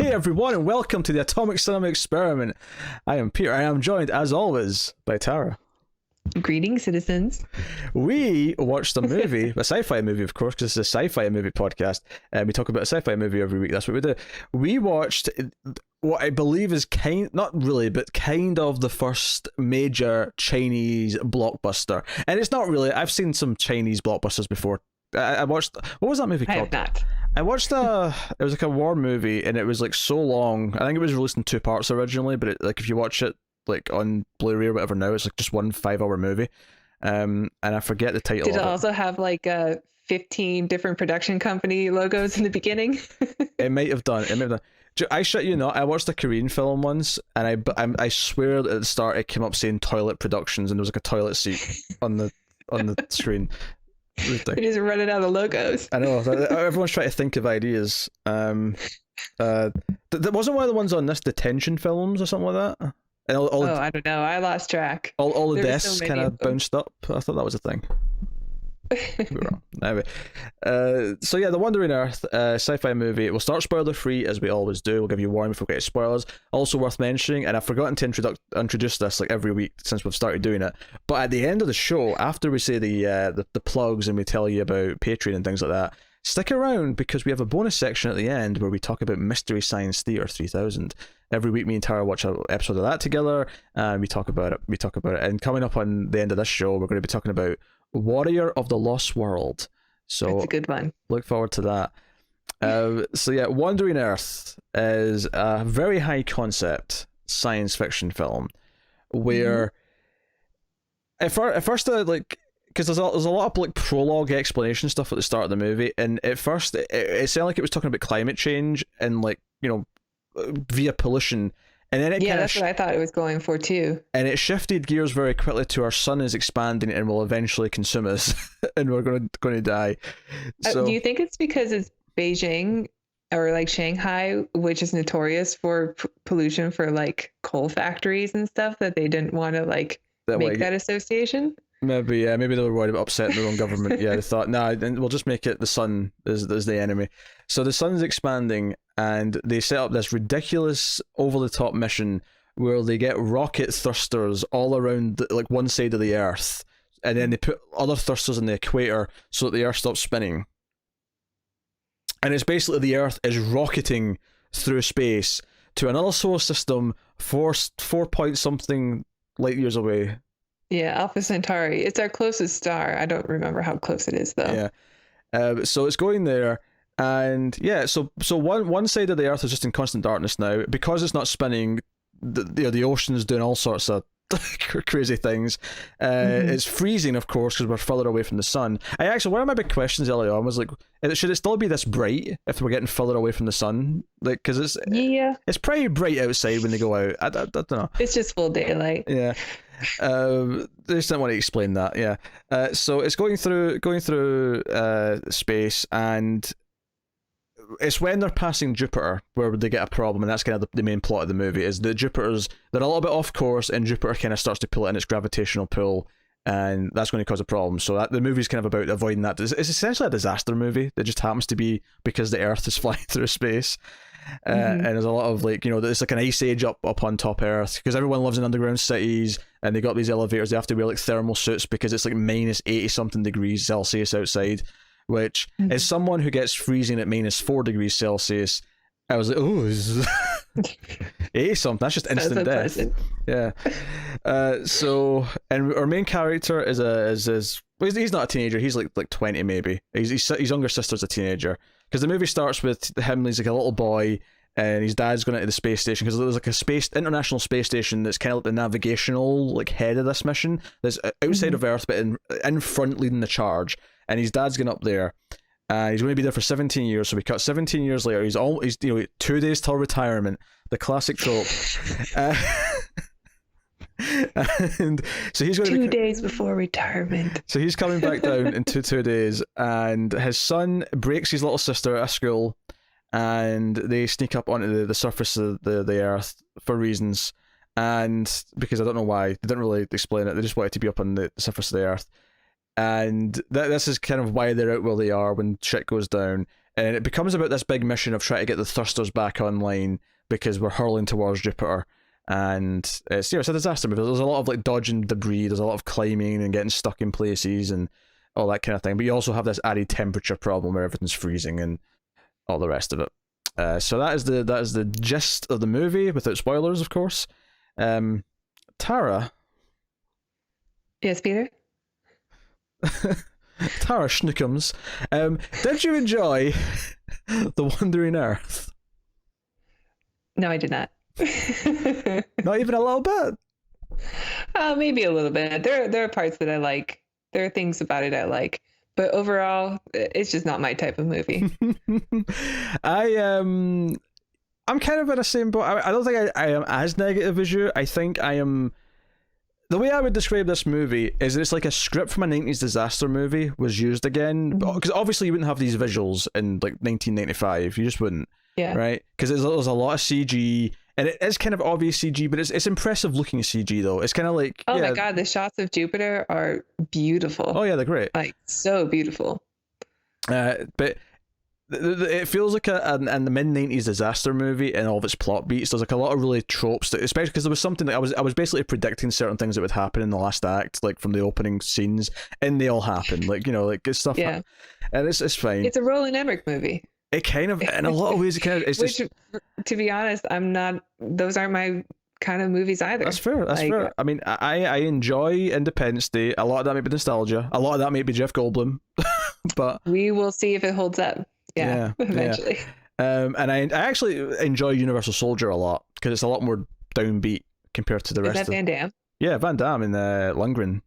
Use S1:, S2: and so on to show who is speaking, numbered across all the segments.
S1: Hey everyone, and welcome to the Atomic Cinema Experiment. I am Peter. I am joined, as always, by Tara.
S2: Greetings, citizens.
S1: We watched a movie, a sci-fi movie, of course, because it's a sci-fi movie podcast, and we talk about a sci-fi movie every week. That's what we do. We watched what I believe is not really, but kind of the first major Chinese blockbuster. And it's not really. I've seen some Chinese blockbusters before. I watched, what was that movie called?
S2: I have not.
S1: I watched it was like a war movie, and it was like so long. I think it was released in 2 parts originally, but like if you watch it like on Blu-ray or whatever now, it's like just one 5-hour movie. And I forget the title.
S2: Did it also have like 15 different production company logos in the beginning?
S1: It might have done. I shit you not. I watched a Korean film once, and I swear that at the start it came up saying Toilet Productions, and there was like a toilet seat on the screen.
S2: They're just running out of logos.
S1: I know. Everyone's trying to think of ideas. Wasn't one of the ones on this Detention Films or something like that? And
S2: I don't know. I lost track.
S1: All the desks kind of bounced up. I thought that was a thing. Wrong. Anyway, so yeah, The Wandering Earth, sci-fi movie. We'll start spoiler free as we always do. We'll give you a warning before we get to spoilers. Also worth mentioning, and I've forgotten to introduce this like every week since we've started doing it, but at the end of the show, after we say the plugs and we tell you about Patreon and things like that, stick around because we have a bonus section at the end where we talk about Mystery Science Theater 3000. Every week me and Tara watch an episode of that together, and we talk about it. And coming up on the end of this show, we're going to be talking about Warrior of the Lost World. So
S2: that's a good one. Look
S1: forward to that. So yeah, Wandering Earth is a very high concept science fiction film where at first like, because there's a lot of like prologue explanation stuff at the start of the movie, and at first it sounded like it was talking about climate change and like, you know, via pollution. And then
S2: that's what I thought it was going for too.
S1: And it shifted gears very quickly to our sun is expanding and will eventually consume us, and we're going to die. So,
S2: do you think it's because it's Beijing or like Shanghai, which is notorious for pollution for like coal factories and stuff, that they didn't want to like make that association?
S1: Maybe they were worried about upsetting their own government. Yeah, they thought, we'll just make it the sun is the enemy. So the sun's expanding, and they set up this ridiculous over-the-top mission where they get rocket thrusters all around like one side of the Earth, and then they put other thrusters in the equator so that the Earth stops spinning. And it's basically the Earth is rocketing through space to another solar system 4 point something light years away.
S2: Yeah, Alpha Centauri. It's our closest star. I don't remember how close it is though.
S1: Yeah. So it's going there, and yeah, so one side of the Earth is just in constant darkness now because it's not spinning. The ocean's doing all sorts of crazy things. It's freezing, of course, because we're further away from the sun. One of my big questions earlier on was like, should it still be this bright if we're getting further away from the sun? Like, because it's pretty bright outside when they go out. I don't know.
S2: It's just full daylight.
S1: Yeah. They just didn't want to explain that. Yeah. So it's going through space, and it's when they're passing Jupiter where they get a problem, and that's kind of the main plot of the movie. Is that they're a little bit off course, and Jupiter kind of starts to pull it in its gravitational pull, and that's going to cause a problem. So the movie's kind of about avoiding that. It's essentially a disaster movie that just happens to be because the Earth is flying through space. And there's a lot of like, you know, it's like an ice age up on top Earth because everyone lives in underground cities, and they got these elevators. They have to wear like thermal suits because it's like minus 80 something degrees Celsius outside, which as someone who gets freezing at minus 4 degrees Celsius, I was like, oh, 80 something. That's just instant death. Yeah. So, and our main character is he's not a teenager. He's like 20 maybe. His younger sister's a teenager. Because the movie starts with him, he's like a little boy, and his dad's going to the space station, because there's like a international space station that's kind of like the navigational like head of this mission. That's outside of Earth, but in front leading the charge. And his dad's going up there, and he's going to be there for 17 years. So we cut 17 years later. He's 2 days till retirement, the classic trope. And so he's going to
S2: 2 days before retirement.
S1: So he's coming back down in 2 days, and his son breaks his little sister at school, and they sneak up onto the surface of the Earth for reasons, and because I don't know why, they didn't really explain it. They just wanted to be up on the surface of the Earth, and this is kind of why they're out where they are when shit goes down. and it becomes about this big mission of trying to get the thrusters back online because we're hurling towards Jupiter. And it's it's a disaster movie. There's a lot of like dodging debris, there's a lot of climbing and getting stuck in places and all that kind of thing. But you also have this added temperature problem where everything's freezing and all the rest of it. So that is the gist of the movie, without spoilers, of course. Tara.
S2: Yes, Peter?
S1: Tara Schnookums. Did you enjoy The Wandering Earth?
S2: No, I did not.
S1: Not even a little bit?
S2: Maybe a little bit. There are parts that I like. There are things about it I like. But overall, it's just not my type of movie.
S1: I'm kind of in the same boat. I don't think I am as negative as you. I think I am. The way I would describe this movie is it's like a script from a 90s disaster movie was used again. Because obviously you wouldn't have these visuals in like 1995. You just wouldn't.
S2: Yeah.
S1: Right? Because there's a lot of CG. And it is kind of obvious CG, but it's impressive looking CG though. It's kind of like
S2: my god, the shots of Jupiter are beautiful.
S1: Oh yeah, they're great.
S2: Like so beautiful.
S1: But it feels like in the mid-90s disaster movie and all of its plot beats. There's like a lot of really tropes that, especially because there was something that I was basically predicting certain things that would happen in the last act, like from the opening scenes, and they all happen. Like like good stuff.
S2: Yeah.
S1: And it's fine.
S2: It's a Roland Emmerich movie.
S1: It kind of, in a lot of ways, it kind of. It's
S2: Which,
S1: just,
S2: to be honest, I'm not. Those aren't my kind of movies either.
S1: That's fair. That's fair. I mean, I enjoy Independence Day. A lot of that may be nostalgia. A lot of that may be Jeff Goldblum. But
S2: we will see if it holds up. Yeah, eventually.
S1: Yeah. And I actually enjoy Universal Soldier a lot because it's a lot more downbeat compared to the rest.
S2: Is that Van Damme?
S1: Yeah, Van Damme in Lundgren.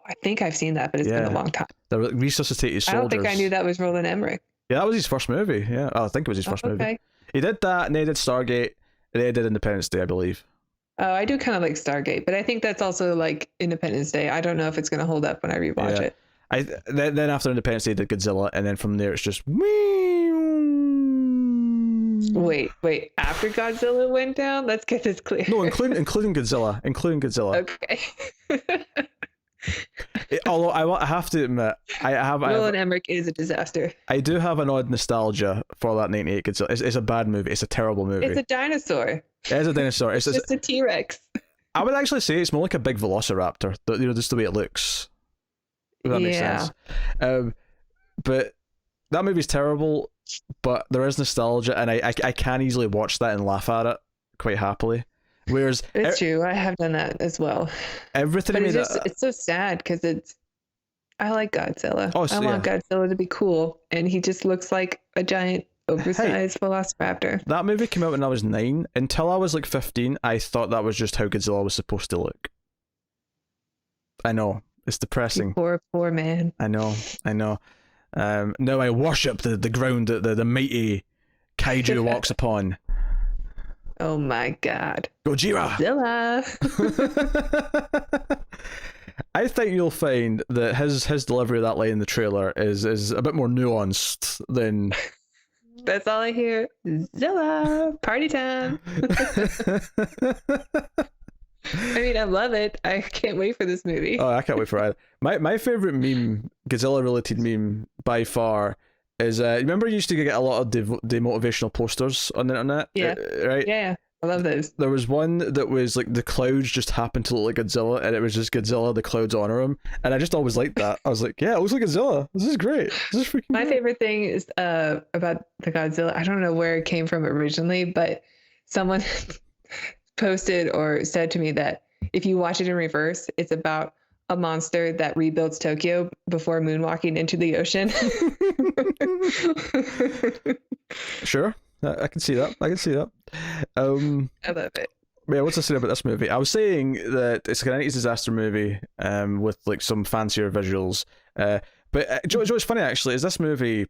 S2: I think I've seen that, but it's been a long time.
S1: The resuscitated soldiers.
S2: I don't think I knew that was Roland Emmerich.
S1: Yeah, that was his first movie. Yeah, I think it was his first movie. He did that, and then he did Stargate, and then he did Independence Day, I believe.
S2: Oh, I do kind of like Stargate, but I think that's also like Independence Day. I don't know if it's going to hold up when I rewatch it.
S1: Then after Independence Day, he did Godzilla, and then from there it's just.
S2: Wait. After Godzilla went down, let's get this clear.
S1: No, including Godzilla.
S2: Okay.
S1: Although I have to admit,
S2: Roland Emmerich is a disaster.
S1: I do have an odd nostalgia for that 98 Godzilla. It's a bad movie. It's a terrible movie.
S2: It's a dinosaur.
S1: It is a dinosaur. It's
S2: just a T-Rex.
S1: I would actually say it's more like a big velociraptor. Just the way it looks. If that makes sense. But that movie's terrible. But there is nostalgia, and I can easily watch that and laugh at it quite happily. Whereas
S2: it's true, I have done that as well.
S1: Everything
S2: but it's so sad because I like Godzilla. I want Godzilla to be cool, and he just looks like a giant oversized velociraptor.
S1: That movie came out when I was 9. Until I was like 15, I thought that was just how Godzilla was supposed to look. I know, it's depressing.
S2: You poor man.
S1: I know. Now I worship the ground that the mighty kaiju walks upon.
S2: Oh my god.
S1: Gojira!
S2: Godzilla!
S1: I think you'll find that his delivery of that line in the trailer is a bit more nuanced than...
S2: That's all I hear. Zilla! Party time! I mean, I love it. I can't wait for this movie.
S1: Oh, I can't wait for it. My favorite meme, Godzilla-related meme, by far, is remember you used to get a lot of demotivational posters on the internet?
S2: Yeah.
S1: Right?
S2: Yeah. I love those.
S1: There was one that was like the clouds just happened to look like Godzilla, and it was just Godzilla, the clouds honor him. And I just always liked that. I was like, yeah, it looks like Godzilla. This is great. This is freaking
S2: My
S1: great.
S2: favorite thing is about the Godzilla. I don't know where it came from originally, but someone posted or said to me that if you watch it in reverse, it's about a monster that rebuilds Tokyo before moonwalking into the ocean.
S1: Sure. I can see that.
S2: I love it.
S1: Yeah, what's I saying about this movie? I was saying that it's like an 90s disaster movie with like some fancier visuals. But what's funny actually is this movie,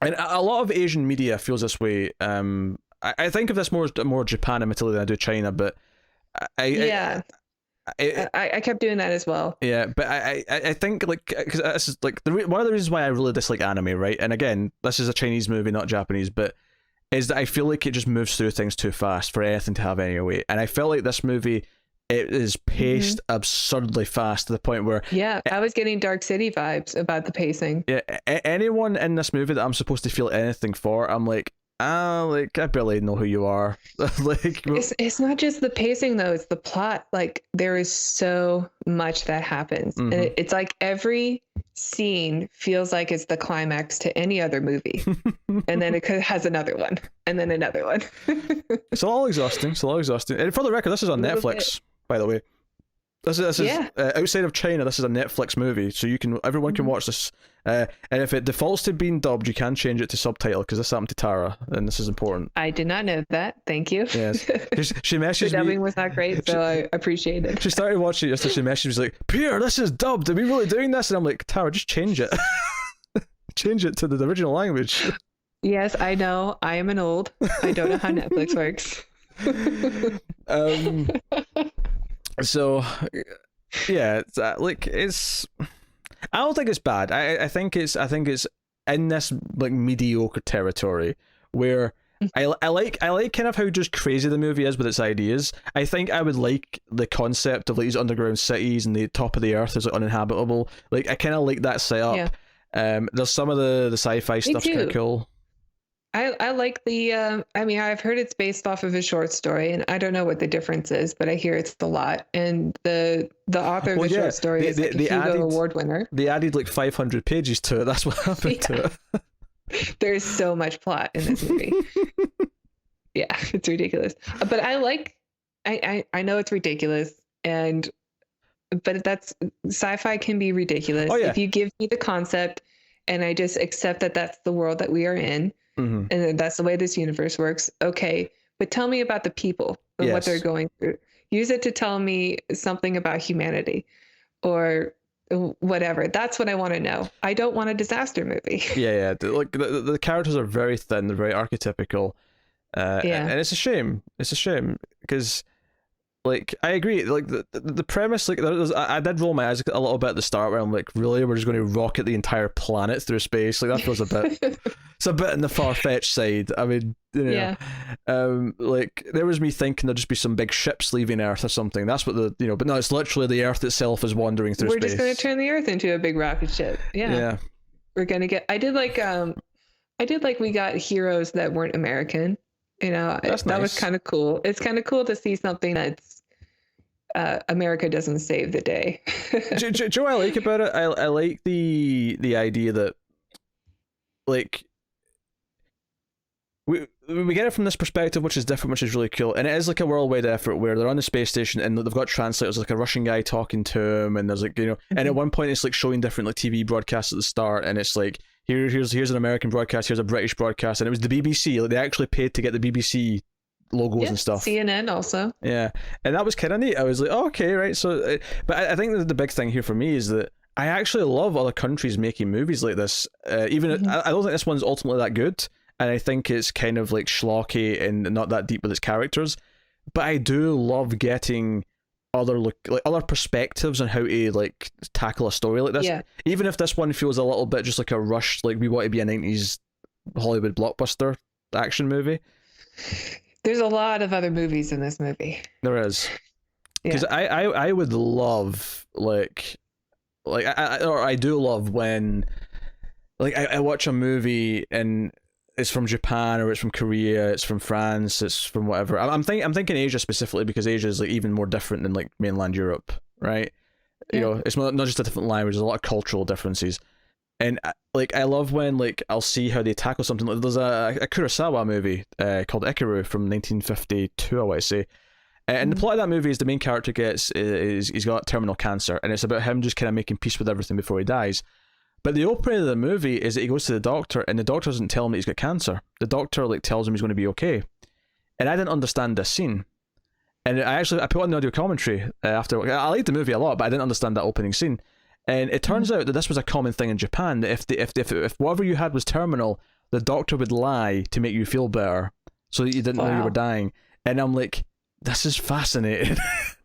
S1: and a lot of Asian media feels this way. I think of this more Japan and Italy than I do China, but I kept doing that as well. Yeah, but I think like because this is like one of the reasons why I really dislike anime, right? And again, this is a Chinese movie, not Japanese, but is that I feel like it just moves through things too fast for anything to have any weight. And I felt like this movie it is paced absurdly fast to the point where
S2: Yeah, I was getting Dark City vibes about the pacing.
S1: yeah, anyone in this movie that I'm supposed to feel anything for, I'm like, like I barely know who you are. Like,
S2: It's not just the pacing though, it's the plot. Like there is so much that happens. And it's like every scene feels like it's the climax to any other movie. And then it has another one and then another one.
S1: It's all exhausting. It's all exhausting. And for the record, this is on Netflix, by the way. This is outside of China. This is a Netflix movie, so everyone can watch this. And if it defaults to being dubbed, you can change it to subtitle because this happened to Tara, and this is important.
S2: I did not know that. Thank you.
S1: Yes, she messaged me.
S2: The dubbing was not great, so I appreciate it.
S1: She started watching it yesterday. She messaged me, was like, "Pierre, this is dubbed. Are we really doing this?" And I'm like, "Tara, just change it. Change it to the original language."
S2: Yes, I know. I am an old. I don't know how Netflix works.
S1: So, yeah, it's. I don't think it's bad. I think it's in this like mediocre territory where I like kind of how just crazy the movie is with its ideas. I think I would like the concept of like these underground cities and the top of the earth is like uninhabitable. Like I kind of like that setup.
S2: Yeah.
S1: There's some of the sci-fi stuff's kind of cool.
S2: I like the I mean I've heard it's based off of a short story and I don't know what the difference is, but I hear it's a lot. And the author of the short story is like a Hugo Award winner.
S1: They added like 500 pages to it. That's what happened to it.
S2: There's so much plot in this movie. Yeah, it's ridiculous. But I know it's ridiculous but that's sci-fi can be ridiculous.
S1: Oh, yeah.
S2: If you give me the concept and I just accept that that's the world that we are in. And that's the way this universe works. Okay, but tell me about the people and what they're going through. Use it to tell me something about humanity or whatever. That's what I want to know. I don't want a disaster movie.
S1: Yeah. Like the characters are very thin. They're very archetypical. And it's a shame. It's a shame because, like, I agree. Like the premise, like, I did roll my eyes a little bit at the start where I'm like, really, we're just going to rocket the entire planet through space? Like that feels a bit. It's a bit in the far-fetched side. I mean, like there was me thinking there'd just be some big ships leaving Earth or something. That's what but no, it's literally the Earth itself is wandering through space.
S2: We're just going to turn the Earth into a big rocket ship. Yeah. We're going to get. I did like we got heroes that weren't American. That was kind of cool. It's kind of cool to see something that's America doesn't save the day.
S1: do you know what I like about it? I like the idea that like we get it from this perspective, which is different, which is really cool, and it is like a worldwide effort where they're on the space station and they've got translators, like a Russian guy talking to him, and there's like and at one point it's like showing different like TV broadcasts at the start, and it's like here's an American broadcast, here's a British broadcast, and it was the BBC. Like they actually paid to get the BBC logos and stuff.
S2: CNN also.
S1: Yeah, and that was kind of neat. I was like, oh, okay, right. So, but I think that the big thing here for me is that I actually love other countries making movies like this. Even I don't think this one's ultimately that good. And I think it's kind of like schlocky and not that deep with its characters, but I do love getting other other perspectives on how to like tackle a story like this.
S2: Yeah.
S1: Even if this one feels a little bit just like a rushed, like we want to be a 90s Hollywood blockbuster action movie.
S2: There's a lot of other movies in this movie.
S1: There is, because I would love I do love when like I watch a movie and it's from Japan or it's from Korea, it's from France, it's from whatever. I'm thinking Asia specifically because Asia is like even more different than like mainland Europe, right?
S2: Yeah.
S1: It's not just a different language. There's a lot of cultural differences, and like I love when like I'll see how they tackle something. Like there's a Kurosawa movie called Ikaru from 1952, I want to say. And the plot of that movie is the main character he's got terminal cancer, and it's about him just kind of making peace with everything before he dies. But the opening of the movie is that he goes to the doctor, and the doctor doesn't tell him that he's got cancer. The doctor like tells him he's going to be okay. And I didn't understand this scene. And I put on the audio commentary after. I liked the movie a lot, but I didn't understand that opening scene. And it turns out that this was a common thing in Japan. That if whatever you had was terminal, the doctor would lie to make you feel better, so that you didn't know you were dying. And I'm like, this is fascinating.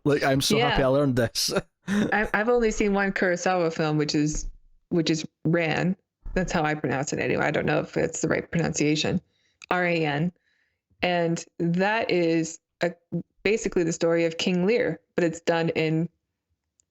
S1: Like I'm so happy I learned this.
S2: I've only seen one Kurosawa film, which is Ran. That's how I pronounce it anyway. I don't know if it's the right pronunciation. RAN. And that is basically the story of King Lear, but it's done in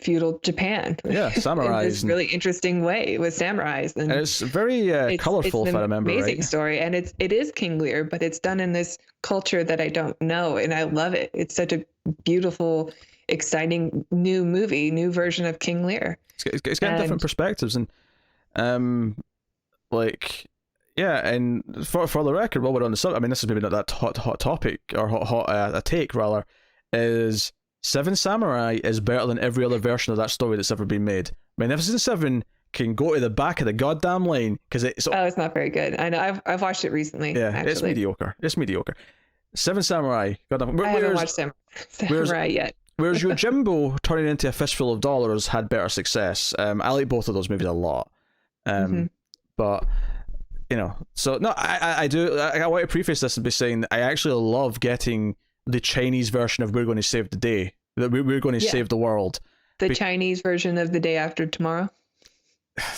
S2: feudal Japan.
S1: Yeah, samurais.
S2: In this really interesting way with samurais.
S1: And it's very colorful, if I remember right.
S2: Amazing story, and it is King Lear, but it's done in this culture that I don't know, and I love it. It's such a beautiful, exciting new movie, new version of King Lear.
S1: It's getting different perspectives, and like, yeah, and for the record, while we're on the subject, I mean, this is maybe not that hot topic, or hot a take rather, is Seven Samurai is better than every other version of that story that's ever been made. Magnificent Seven can go to the back of the goddamn line, because it's
S2: not very good. I know, I've watched it recently.
S1: Yeah,
S2: actually.
S1: It's mediocre. Seven Samurai, goddamn.
S2: I haven't watched Samurai yet.
S1: Whereas Yojimbo turning into a fistful of dollars had better success. I like both of those movies a lot. But you know, so no, I do. I want to preface this and be saying that I actually love getting the Chinese version of "We're going to save the day," that we're going to save the world.
S2: The Chinese version of The Day After Tomorrow.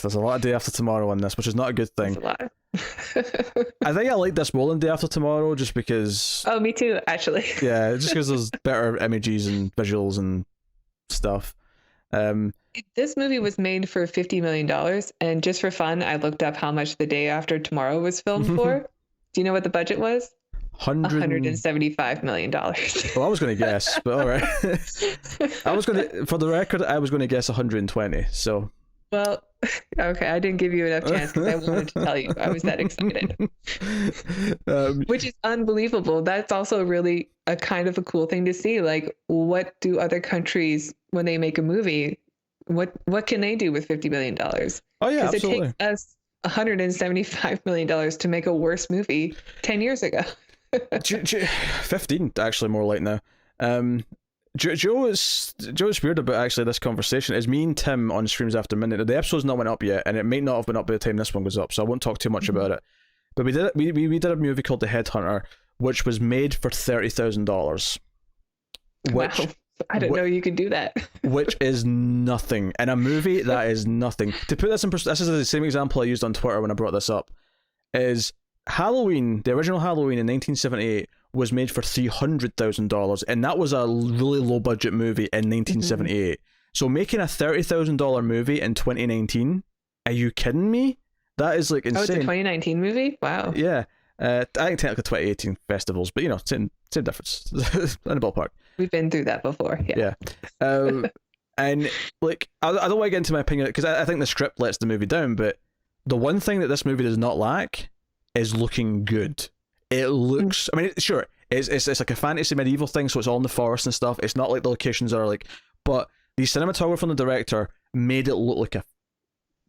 S1: There's a lot of Day After Tomorrow in this, which is not a good thing.
S2: There's a lot.
S1: I think I like this more than Day After Tomorrow, just because.
S2: Oh, me too, actually.
S1: Yeah, just because there's better images and visuals and stuff.
S2: This movie was made for $50 million, and just for fun, I looked up how much The Day After Tomorrow was filmed for. Do you know what the budget was? $175 million.
S1: Well, I was going to guess, but all right. For the record, I was going to guess 120. So.
S2: Well, okay, I didn't give you enough chance because I wanted to tell you. I was that excited. Which is unbelievable. That's also really a kind of a cool thing to see. Like, what do other countries, when they make a movie, what can they do with $50 million?
S1: Oh, yeah, absolutely.
S2: It takes us $175 million to make a worse movie 10 years ago.
S1: 15, actually, more like now. Joe's weird about actually this conversation is me and Tim on Streams After Midnight. The episode's not went up yet, and it might not have been up by the time this one goes up, so I won't talk too much about it. But we did a movie called The Headhunter, which was made for $30,000.
S2: Wow, I didn't know you could do that.
S1: Which is nothing in a movie. That is nothing. To put this in perspective, this is the same example I used on Twitter when I brought this up. Is Halloween, the original Halloween in 1978, was made for $300,000, and that was a really low budget movie in 1978. So making a $30,000 movie in 2019, are you kidding me? That is like insane.
S2: Oh, it's a 2019 movie? Wow.
S1: Yeah. I think technically 2018 festivals, but you know, same difference. In the ballpark.
S2: We've been through that before. Yeah.
S1: And like, I don't want to get into my opinion, because I think the script lets the movie down, but the one thing that this movie does not lack is looking good. It looks, I mean, sure, it's like a fantasy medieval thing, so it's all in the forest and stuff. It's not like the locations are like, but the cinematographer and the director made it look like I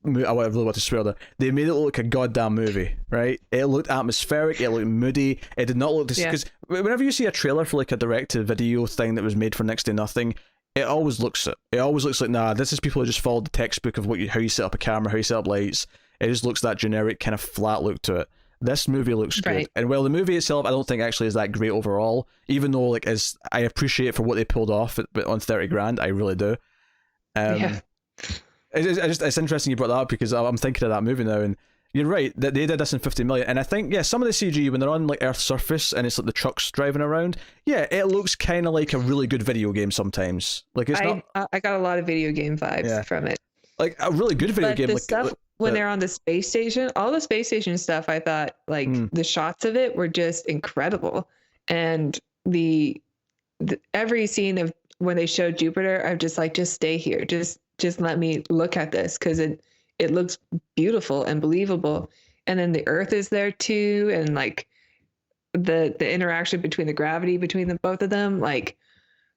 S1: really want to swear there. They made it look like a goddamn movie, right? It looked atmospheric, it looked moody, it did not look this, because whenever you see a trailer for like a direct-to-video thing that was made for next to nothing, it always looks like, nah, this is people who just followed the textbook of how you set up a camera, how you set up lights. It just looks that generic kind of flat look to it. This movie looks good, and while the movie itself I don't think actually is that great overall, even though like I appreciate it for what they pulled off on 30 grand, I really do. It's interesting you brought that up, because I'm thinking of that movie now, and you're right that they did this in 50 million, and I think some of the CG when they're on like Earth's surface and it's like the trucks driving around, it looks kind of like a really good video game sometimes. Like
S2: I got a lot of video game vibes from it,
S1: like a really good video game.
S2: The
S1: like
S2: stuff when they're on the space station, all the space station stuff, I thought like the shots of it were just incredible, and the every scene of when they showed Jupiter, I'm just like, just stay here, just let me look at this, because it looks beautiful and believable. And then the Earth is there too, and like the interaction between the gravity between the both of them, like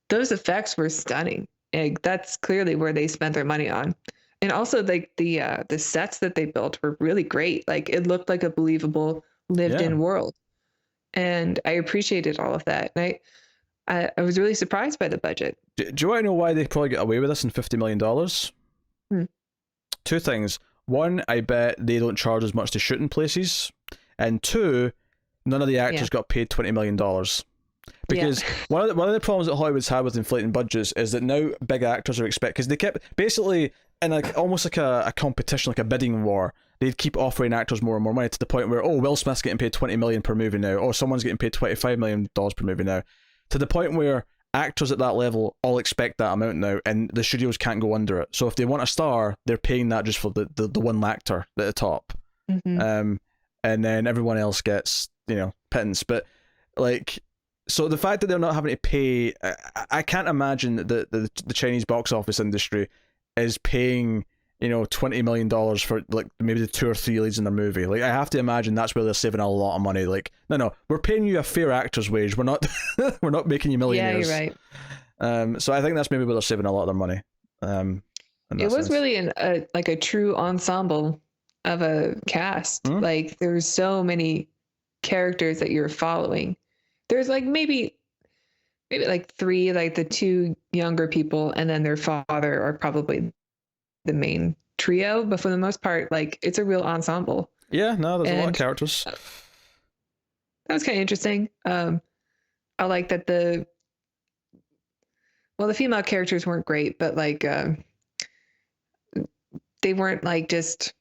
S2: those effects were stunning. And that's clearly where they spent their money on. And also like the sets that they built were really great. Like it looked like a believable lived-in world, and I appreciated all of that. And I was really surprised by the budget.
S1: Do you want to know why they probably get away with this in $50 million? Two things. One, I bet they don't charge as much to shoot in places. And two, none of the actors got paid $20 million. Because one of the problems that Hollywood's had with inflating budgets is that now big actors are expected, because they kept basically in like almost like a competition, like a bidding war. They'd keep offering actors more and more money, to the point where Will Smith's getting paid $20 million per movie now, or someone's getting paid $25 million per movie now. to the point where actors at that level all expect that amount now, and the studios can't go under it. So if they want a star, they're paying that just for the one actor at the top.
S2: Mm-hmm.
S1: And then everyone else gets, pittance. But like, so the fact that they're not having to pay, I can't imagine that the Chinese box office industry is paying $20 million for like maybe the 2 or 3 leads in their movie. Like, I have to imagine that's where they're saving a lot of money. Like, no, we're paying you a fair actor's wage. We're not we're not making you millionaires.
S2: Yeah, you're right.
S1: So I think that's maybe where they're saving a lot of their money.
S2: It was really a true ensemble of a cast.
S1: Mm-hmm.
S2: Like, there's so many characters that you're following. There's like maybe like 3, like the 2 younger people and then their father are probably the main trio, but for the most part, like, it's a real ensemble.
S1: Yeah, no, there's a lot of characters.
S2: That was kind of interesting. I like that the female characters weren't great, but like they weren't like just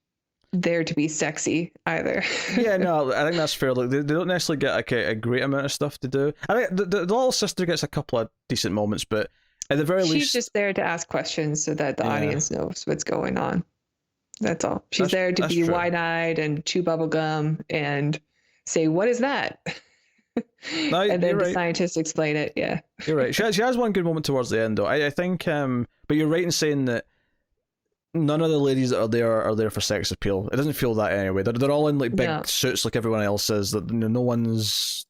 S2: there to be sexy either.
S1: Yeah, no, I think that's fair. Like, they don't necessarily get a great amount of stuff to do. I mean, the little sister gets a couple of decent moments, but at the very least,
S2: she's just there to ask questions so that the audience knows what's going on. That's all. She's there to be wide-eyed and chew bubble gum and say, "What is that?"
S1: No,
S2: and then the scientists explain it. Yeah,
S1: you're right. She has one good moment towards the end, though. I think, but you're right in saying that none of the ladies that are there for sex appeal. It doesn't feel that anyway. They're all in like big suits like everyone else is. That no one's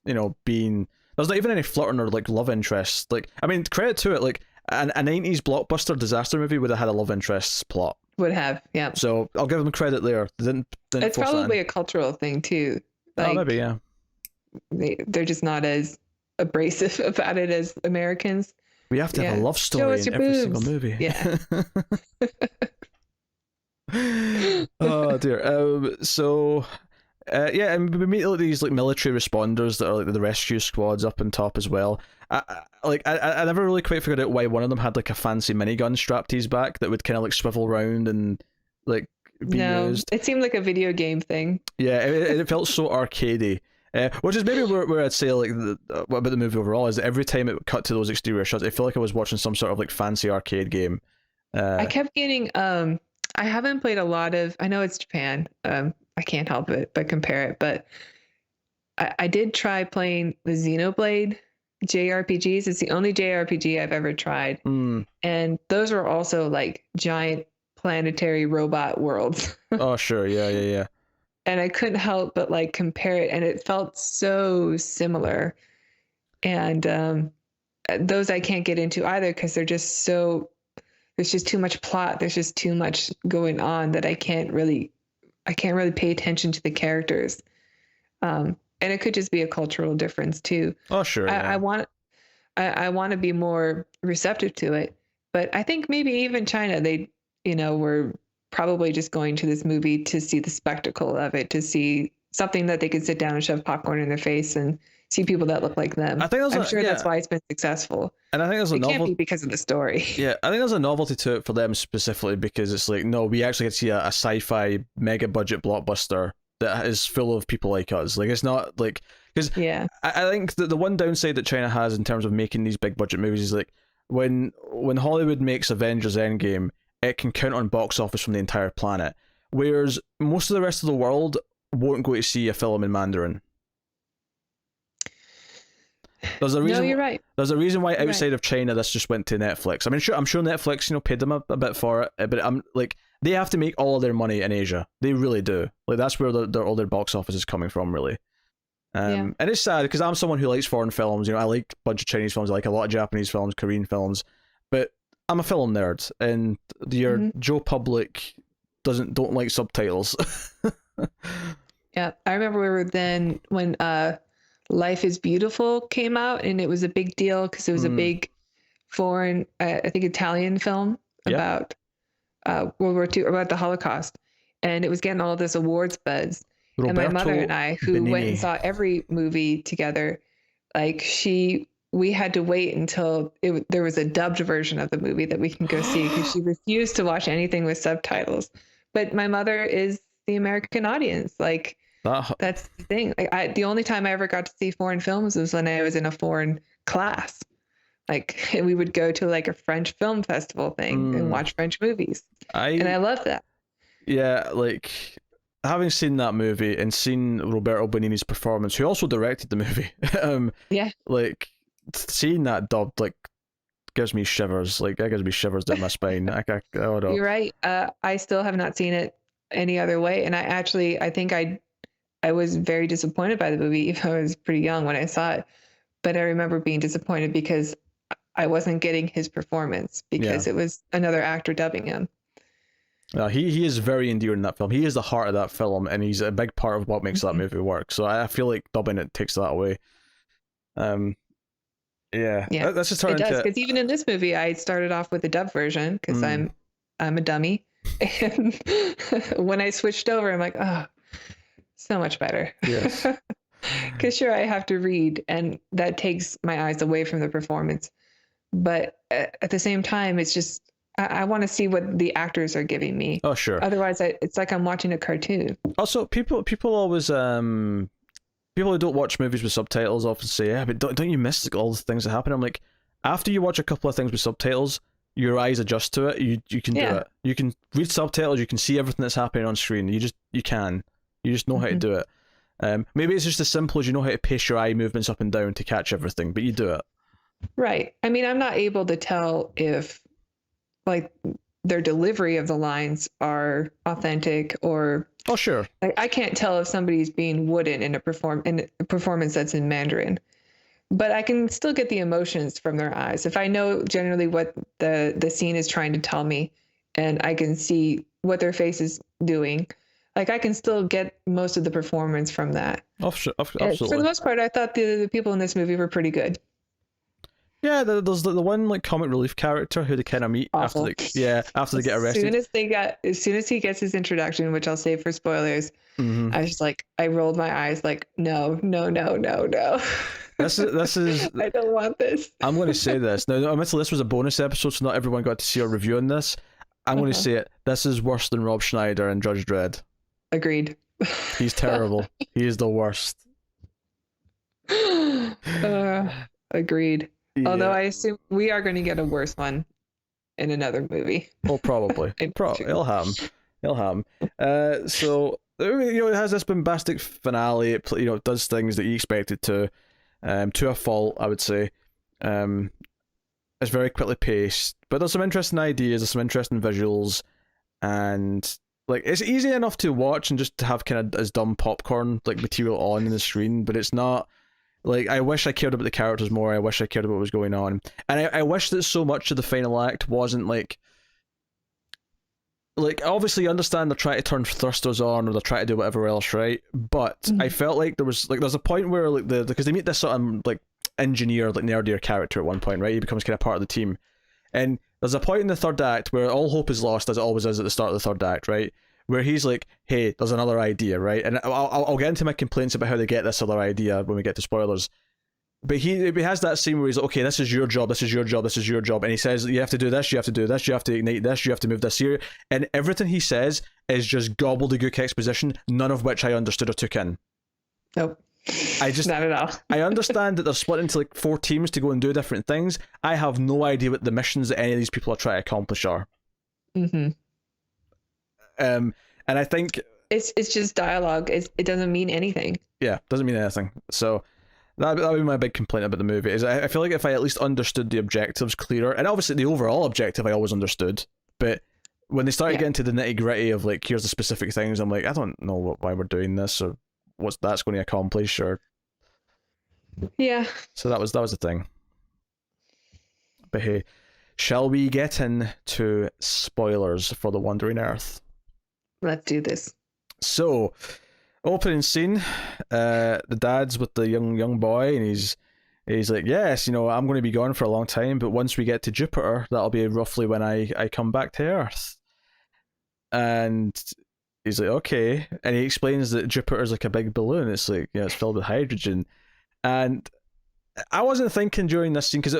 S1: being. There's not even any flirting or like love interest. Like, I mean, credit to it. Like a 90s blockbuster disaster movie would have had a love interest plot.
S2: Would have, yeah.
S1: So I'll give them credit there. They didn't
S2: it's probably a cultural thing too. Like,
S1: maybe, yeah.
S2: They're just not as abrasive about it as Americans.
S1: We have to have a love story in every single movie.
S2: Yeah.
S1: Oh dear. And we meet like these like military responders that are like the rescue squads up on top as well. I never really quite figured out why one of them had like a fancy minigun strapped to his back that would kind of like swivel round and like be used.
S2: It seemed like a video game thing.
S1: Yeah, it felt so arcadey. Which is maybe where I'd say like what about the movie overall is that every time it cut to those exterior shots, I feel like I was watching some sort of like fancy arcade game.
S2: I kept getting I haven't played a lot of. I know it's Japan. I can't help it but compare it. But I did try playing the Xenoblade JRPGs. It's the only JRPG I've ever tried, and those were also like giant planetary robot worlds.
S1: Oh sure, yeah.
S2: And I couldn't help but like compare it, and it felt so similar. And those I can't get into either because they're just so. There's just too much plot. There's just too much going on that I can't really pay attention to the characters. And it could just be a cultural difference too.
S1: Oh sure.
S2: I want to be more receptive to it, but I think maybe even China, they were probably just going to this movie to see the spectacle of it, to see something that they could sit down and shove popcorn in their face and see people that look like them. I'm sure that's why it's been successful.
S1: And I think there's a novelty. It
S2: can't be because of the story.
S1: Yeah, I think there's a novelty to it for them specifically because it's like, no, we actually get to see a sci-fi mega budget blockbuster that is full of people like us. Like, it's not like because I think that the one downside that China has in terms of making these big budget movies is like when Hollywood makes Avengers Endgame, it can count on box office from the entire planet, whereas most of the rest of the world won't go to see a film in Mandarin. There's a reason.
S2: No, you're right.
S1: There's a reason why outside of China this just went to Netflix. I mean, I'm sure Netflix, paid them a bit for it, but I'm like they have to make all of their money in Asia. They really do. Like that's where all their box office is coming from, really. And it's sad because I'm someone who likes foreign films. I like a bunch of Chinese films. I like a lot of Japanese films, Korean films, but I'm a film nerd, and your Joe Public don't like subtitles.
S2: Yeah, I remember then when Life is Beautiful came out, and it was a big deal because it was a big foreign, I think Italian film about World War II, about the Holocaust, and it was getting all this awards buzz. And my mother and I, who went and saw every movie together, like we had to wait until there was a dubbed version of the movie that we can go see because she refused to watch anything with subtitles. But my mother is the American audience. Like, that's the thing. Like, the only time I ever got to see foreign films was when I was in a foreign class. Like we would go to like a French film festival thing and watch French movies. And I love that.
S1: Yeah, like having seen that movie and seen Roberto Benigni's performance, who also directed the movie,
S2: Yeah.
S1: like seeing that dubbed like gives me shivers. Like that gives me shivers down my spine. I don't know.
S2: You're right. I still have not seen it any other way. And I think I was very disappointed by the movie, even though I was pretty young when I saw it. But I remember being disappointed because I wasn't getting his performance because it was another actor dubbing him.
S1: He is very endearing in that film. He is the heart of that film, and he's a big part of what makes that movie work. So I feel like dubbing it takes that away. Yeah. That's just
S2: it does, because even in this movie, I started off with the dub version because I'm a dummy, and when I switched over, I'm like, oh, so much better.
S1: Yes.
S2: Because sure, I have to read, and that takes my eyes away from the performance. But at the same time, it's just I want to see what the actors are giving me.
S1: Oh, sure.
S2: Otherwise, it's like I'm watching a cartoon.
S1: Also, people always people who don't watch movies with subtitles often say, yeah, but don't you miss all the things that happen? I'm like, after you watch a couple of things with subtitles, your eyes adjust to it. You can do it. You can read subtitles. You can see everything that's happening on screen. You just know how to do it. Maybe it's just as simple as you know how to pace your eye movements up and down to catch everything, but you do it.
S2: Right. I mean, I'm not able to tell if like their delivery of the lines are authentic or
S1: sure.
S2: Like, I can't tell if somebody's being wooden in a performance that's in Mandarin, but I can still get the emotions from their eyes. If I know generally what the scene is trying to tell me, and I can see what their face is doing, like I can still get most of the performance from that.
S1: Absolutely.
S2: For the most part, I thought the people in this movie were pretty good.
S1: Yeah, there's the one like comic relief character who they kind of meet
S2: Awful.
S1: after they get arrested.
S2: As soon as he gets his introduction, which I'll save for spoilers, I was just like, I rolled my eyes like, no. This is I don't want this.
S1: I'm going to say this now. Admittedly, this was a bonus episode, so not everyone got to see our review on this. I'm going to say it. This is worse than Rob Schneider and Judge Dredd.
S2: Agreed.
S1: He's terrible. He is the worst.
S2: Agreed. Yeah. Although I assume we are going to get a worse one in another movie.
S1: Oh, probably. It'll happen. So it has this bombastic finale. It does things that you expect it to a fault, I would say. It's very quickly paced, but there's some interesting ideas, there's some interesting visuals, and like it's easy enough to watch and just to have kind of as dumb popcorn like material on the screen, but it's not. Like, I wish I cared about the characters more. I wish I cared about what was going on. And I wish that so much of the final act wasn't like, obviously you understand they're trying to turn thrusters on or they're trying to do whatever else, right? But I felt like there's a point where like because they meet this sort of like engineer, like nerdier character at one point, right? He becomes kind of part of the team. And there's a point in the third act where all hope is lost, as it always is at the start of the third act, right? Where he's like, hey, there's another idea, right? And I'll get into my complaints about how they get this other idea when we get to spoilers. But he has that scene where he's like, okay, this is your job, this is your job, this is your job. And he says, you have to do this, you have to do this, you have to ignite this, you have to move this here. And everything he says is just gobbledygook exposition, none of which I understood or took in.
S2: Nope. Not at all.
S1: I understand that they're split into like 4 teams to go and do different things. I have no idea what the missions that any of these people are trying to accomplish are.
S2: Mm-hmm.
S1: And I think
S2: it's just dialogue. It doesn't mean anything.
S1: Yeah, doesn't mean anything. So that would be my big complaint about the movie. Is I feel like if I at least understood the objectives clearer, and obviously the overall objective I always understood, but when they started getting to the nitty gritty of like here's the specific things, I'm like I don't know why we're doing this or what that's going to accomplish or.
S2: Yeah.
S1: So that was the thing. But hey, shall we get into spoilers for The Wandering Earth?
S2: Let's do this.
S1: So, opening scene, the dad's with the young boy, and he's like, yes, I'm going to be gone for a long time, but once we get to Jupiter, that'll be roughly when I come back to Earth. And he's like, okay, and he explains that Jupiter's like a big balloon. It's like, it's filled with hydrogen, and I wasn't thinking during this scene, because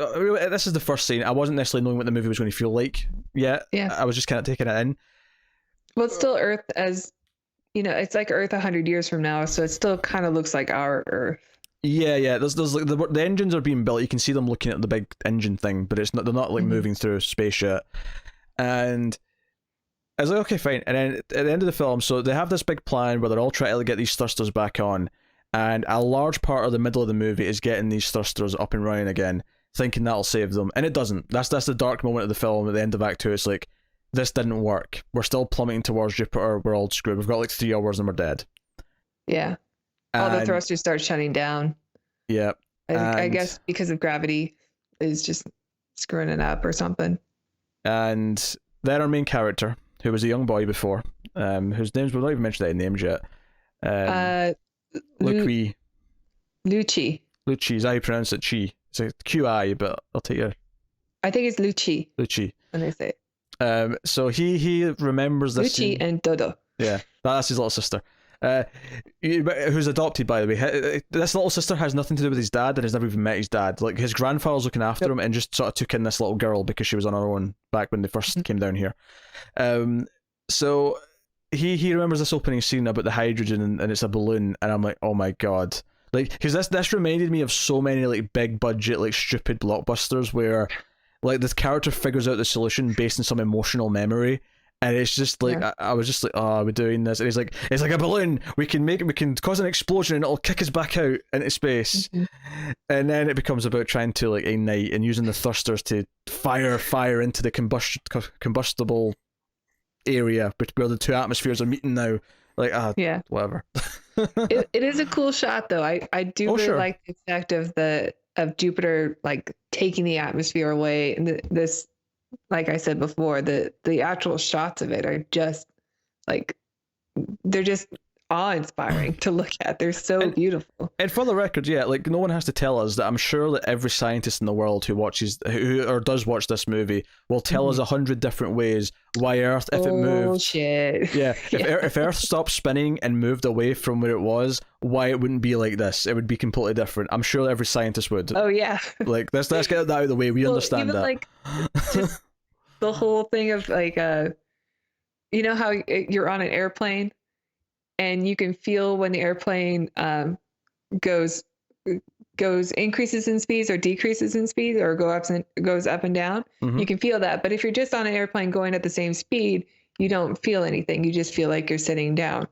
S1: this is the first scene, I wasn't necessarily knowing what the movie was going to feel like yet.
S2: Yeah.
S1: I was just kind of taking it in.
S2: Well, it's still Earth as, it's like Earth 100 years from now, so it still kind of looks like our Earth.
S1: Yeah. There's like the engines are being built. You can see them looking at the big engine thing, but it's not. They're not like moving through space yet. And I was like, okay, fine. And then at the end of the film, so they have this big plan where they're all trying to like, get these thrusters back on, and a large part of the middle of the movie is getting these thrusters up and running again, thinking that'll save them, and it doesn't. That's the dark moment of the film at the end of Act 2. It's like, this didn't work. We're still plummeting towards Jupiter. We're all screwed. We've got like 3 hours and we're dead.
S2: Yeah. All the thrusters start shutting down.
S1: Yeah.
S2: I guess because of gravity is just screwing it up or something.
S1: And then our main character, who was a young boy before, whose names, we've not even mentioned any names yet. Lucci. Lucci is how you pronounce it, Chi. It's a QI, but I'll take your...
S2: I think it's Lucci.
S1: Lucci.
S2: When they say it.
S1: So he remembers this...
S2: Lucci and Dodo.
S1: Yeah, that's his little sister. Who's adopted, by the way. This little sister has nothing to do with his dad and has never even met his dad. Like, his grandfather's looking after him and just sort of took in this little girl because she was on her own back when they first came down here. So he remembers this opening scene about the hydrogen and it's a balloon, and I'm like, oh my god. Like, because this reminded me of so many like big budget, like stupid blockbusters where like this character figures out the solution based on some emotional memory. And it's just like, I was just like, oh, we're doing this. And he's like, it's like a balloon. We can cause an explosion and it'll kick us back out into space. And then it becomes about trying to like ignite and using the thrusters to fire into the combustible area where the 2 atmospheres are meeting now. Like, whatever.
S2: it is a cool shot though. I do really like the effect of Jupiter like taking the atmosphere away, and this, like I said before, the actual shots of it are just like, they're just awe-inspiring to look at. They're so beautiful. And for the record, like, no one has to tell us that. I'm sure that every scientist in the world who does watch this movie will tell us 100 different ways why Earth, if it moved, if Earth stopped spinning and moved away from where it was, why it wouldn't be like this. It would be completely different. I'm sure every scientist would. Oh yeah.
S1: Like, let's get that out of the way. We understand
S2: even
S1: that.
S2: Like, just the whole thing of like, you know how you're on an airplane and you can feel when the airplane increases in speed or decreases in speed, or goes up and down. You can feel that. But if you're just on an airplane going at the same speed, you don't feel anything. You just feel like you're sitting down.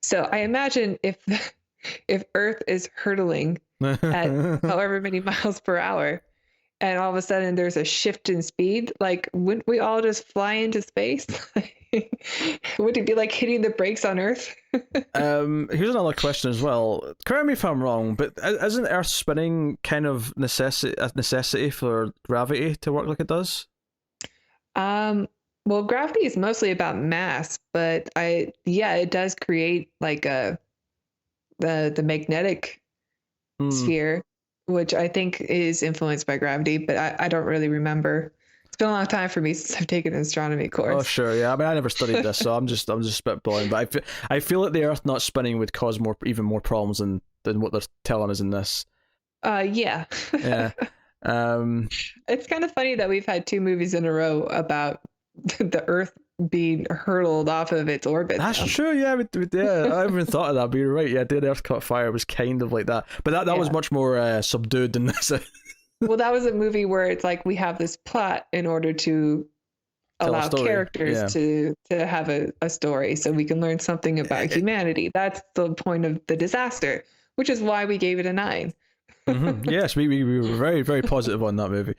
S2: So I imagine if Earth is hurtling at however many miles per hour, and all of a sudden there's a shift in speed, like, wouldn't we all just fly into space? Would it be like hitting the brakes on Earth?
S1: Here's another question as well. Correct me if I'm wrong, but isn't Earth spinning kind of a necessity for gravity to work like it does?
S2: Well, gravity is mostly about mass, but it does create like the magnetic sphere, which I think is influenced by gravity, but I don't really remember. It's been a long time for me since I've taken an astronomy course.
S1: Oh, sure, yeah. I mean, I never studied this, so I'm just spitballing. But I feel like the Earth not spinning would cause even more problems than what they're telling us in this.
S2: Yeah.
S1: Yeah.
S2: It's kind of funny that we've had 2 movies in a row about the Earth being hurtled off of its orbit.
S1: That's true, yeah. I haven't even thought of that, but you're right. Yeah, Dead Earth Caught Fire was kind of like that. But that was much more subdued than this.
S2: Well, that was a movie where it's like, we have this plot in order to allow characters to have a story, so we can learn something about humanity. That's the point of the disaster, which is why we gave it a 9.
S1: Yes, we were very, very positive on that movie.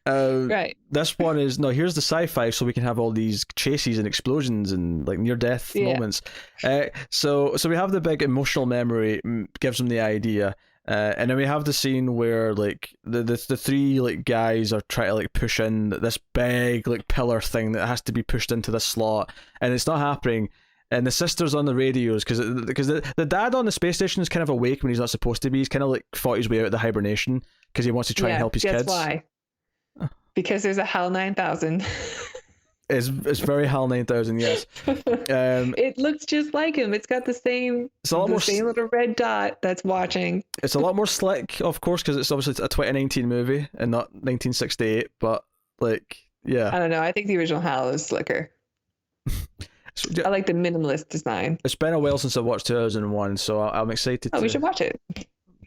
S2: Right.
S1: This one is, no, here's the sci-fi, so we can have all these chases and explosions and like near-death moments. So we have the big emotional memory, gives them the idea. And then we have the scene where like the 3 like guys are trying to like push in this big like pillar thing that has to be pushed into this slot, and it's not happening. And the sister's on the radios because the dad on the space station is kind of awake when he's not supposed to be. He's kind of like fought his way out of the hibernation because he wants to try and help his kids.
S2: Why? Because there's a HAL 9000.
S1: It's very HAL 9000, yes.
S2: It looks just like him. It's got the same little red dot that's watching. It's
S1: a lot more slick, of course, because it's obviously a 2019 movie and not 1968. But like, yeah,
S2: I don't know. I think the original HAL is slicker. I like the minimalist design.
S1: It's been a while since I watched 2001, so I'm excited.
S2: We should watch it.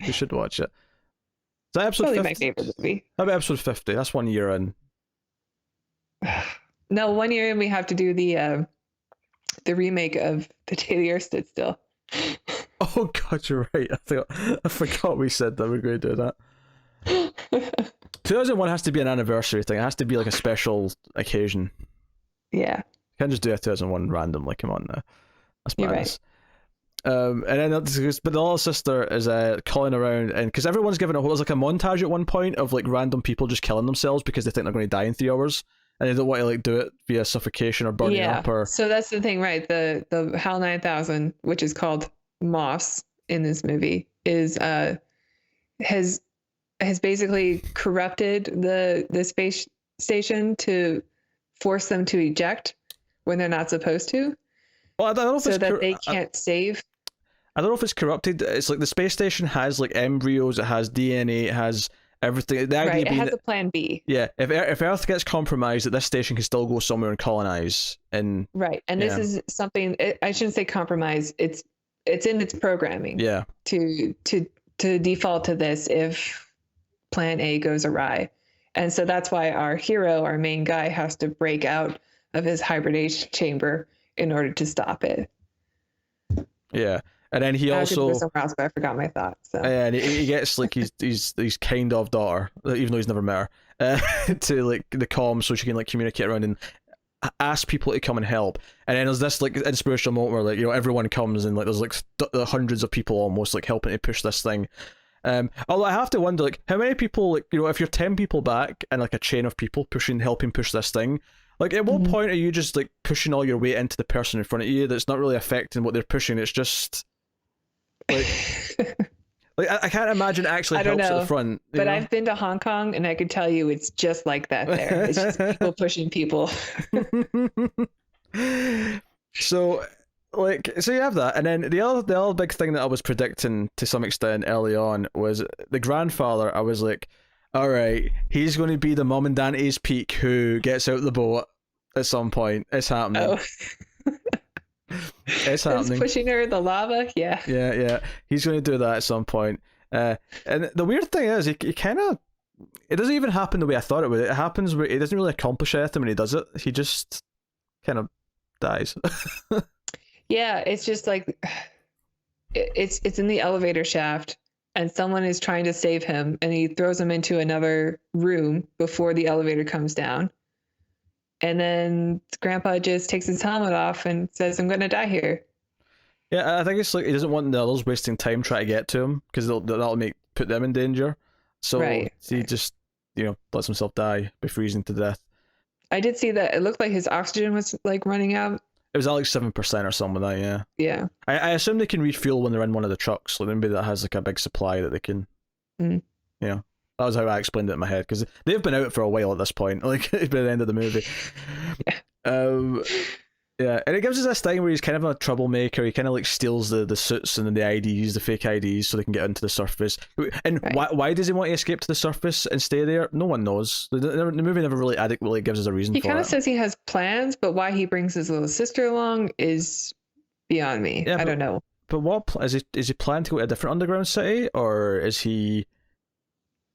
S1: You should watch it. Is that episode
S2: Probably
S1: 50?
S2: my favorite movie.
S1: How about episode 50? That's 1 year in.
S2: No, 1 year in we have to do the remake of The Day the Earth Stood Still.
S1: Oh god, you're right. I forgot we said that we're going to do that. 2001 has to be an anniversary thing. It has to be like a special occasion.
S2: Yeah.
S1: You can't just do a 2001 randomly. Come on now. That's
S2: You're
S1: madness. And then, but the little sister is calling around, and because everyone's given there's like a montage at one point of like random people just killing themselves because they think they're going to die in 3 hours, and they don't want to like do it via suffocation or burning up or.
S2: So that's the thing, right? The HAL 9000, which is called Moss in this movie, is has basically corrupted the space station to force them to eject when they're not supposed to.
S1: Well, I don't know if
S2: so that they can't save.
S1: I don't know if it's corrupted. It's like the space station has like embryos, it has DNA, it has everything. The idea
S2: Right, it
S1: being
S2: has a plan B.
S1: Yeah, if Earth gets compromised, that this station can still go somewhere and colonize. And
S2: right, and this is something I shouldn't say compromise. It's in its programming.
S1: Yeah.
S2: To default to this if Plan A goes awry, and so that's why our hero, our main guy, has to break out of his hibernation chamber in order to stop it.
S1: Yeah. And then he also
S2: somewhere else, but I forgot my thoughts. So.
S1: And he gets like he's kind of daughter, even though he's never met her, to like the comm so she can like communicate around and ask people to come and help. And then there's this like inspirational moment where like everyone comes and like there's like hundreds of people almost like helping to push this thing. Although I have to wonder like how many people like if you're 10 people back and like a chain of people helping push this thing. Like, at what point are you just, like, pushing all your weight into the person in front of you that's not really affecting what they're pushing? It's just, like... I can't imagine it actually helps at the front.
S2: But I've been to Hong Kong, and I can tell you it's just like that there. It's just people pushing people.
S1: So you have that. And then the other big thing that I was predicting to some extent early on was the grandfather. I was like... Alright, he's going to be the Mum and Dante's Peak who gets out the boat at some point. It's happening.
S2: Oh.
S1: It's happening.
S2: It's pushing her in the lava? Yeah.
S1: Yeah. He's going to do that at some point. And the weird thing is, he kind of... It doesn't even happen the way I thought it would. It happens where he doesn't really accomplish anything when he does it. He just kind of dies.
S2: Yeah, it's just like... It's in the elevator shaft. And someone is trying to save him, and he throws him into another room before the elevator comes down. And then Grandpa just takes his helmet off and says, "I'm going to die here."
S1: Yeah, I think it's like he doesn't want the others wasting time trying to get to him because that'll put them in danger. So he just lets himself die by freezing to death.
S2: I did see that it looked like his oxygen was like running out.
S1: It was at like 7% or something like that, yeah.
S2: Yeah.
S1: I assume they can refuel when they're in one of the trucks, like maybe that has like a big supply that they can. That was how I explained it in my head because they've been out for a while at this point, like by the end of the movie. Yeah, and it gives us this thing where he's kind of a troublemaker. He kind of like steals the suits and the IDs, the fake IDs, so they can get into the surface. And why does he want to escape to the surface and stay there? No one knows. The movie never really adequately gives us a reason for it.
S2: He kind of says he has plans, but why he brings his little sister along is beyond me. Yeah, I don't know.
S1: But what is he planning to go to a different underground city, or is he?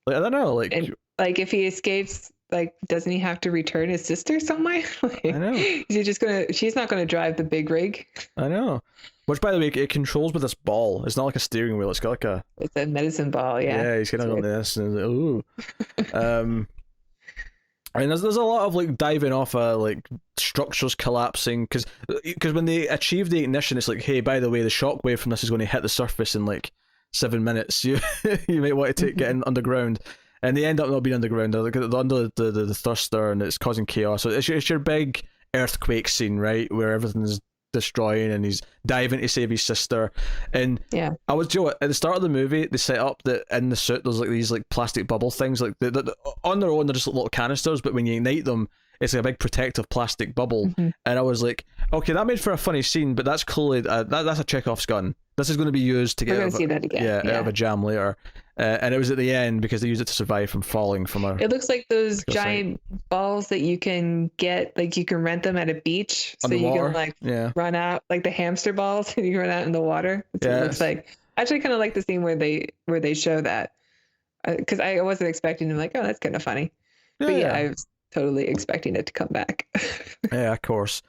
S1: Like, I don't know. Like
S2: if he escapes. Like, doesn't he have to return his sister somewhere? Like,
S1: I know.
S2: Is he just she's not gonna drive the big rig.
S1: I know. Which, by the way, it controls with this ball. It's not like a steering wheel. It's got like a...
S2: It's a medicine ball, yeah.
S1: Yeah, he's kind of on this and like, ooh. I mean, there's a lot of like diving off like structures collapsing because when they achieve the ignition, it's like, hey, by the way, the shockwave from this is going to hit the surface in like 7 minutes. You might want to get in underground. And they end up not being underground. They're under the thruster, and it's causing chaos. So it's your big earthquake scene, right, where everything's destroying, and he's diving to save his sister. And I was, at the start of the movie, they set up that in the suit there's like these like plastic bubble things, like on their own they're just like little canisters, but when you ignite them, it's like a big protective plastic bubble. And I was like, okay, that made for a funny scene, but that's clearly that's a Chekhov's gun. This is going to be used to get
S2: out
S1: of a jam later. And it was at the end because they used it to survive from falling from a...
S2: It looks like those giant balls that you can get, like you can rent them at a beach. So you can like run out, like the hamster balls, and you can run out in the water. That's what it looks like. I actually kind of like the scene where they show that, because I wasn't expecting him, like, oh, that's kind of funny. But yeah, I was totally expecting it to come back.
S1: Yeah, of course.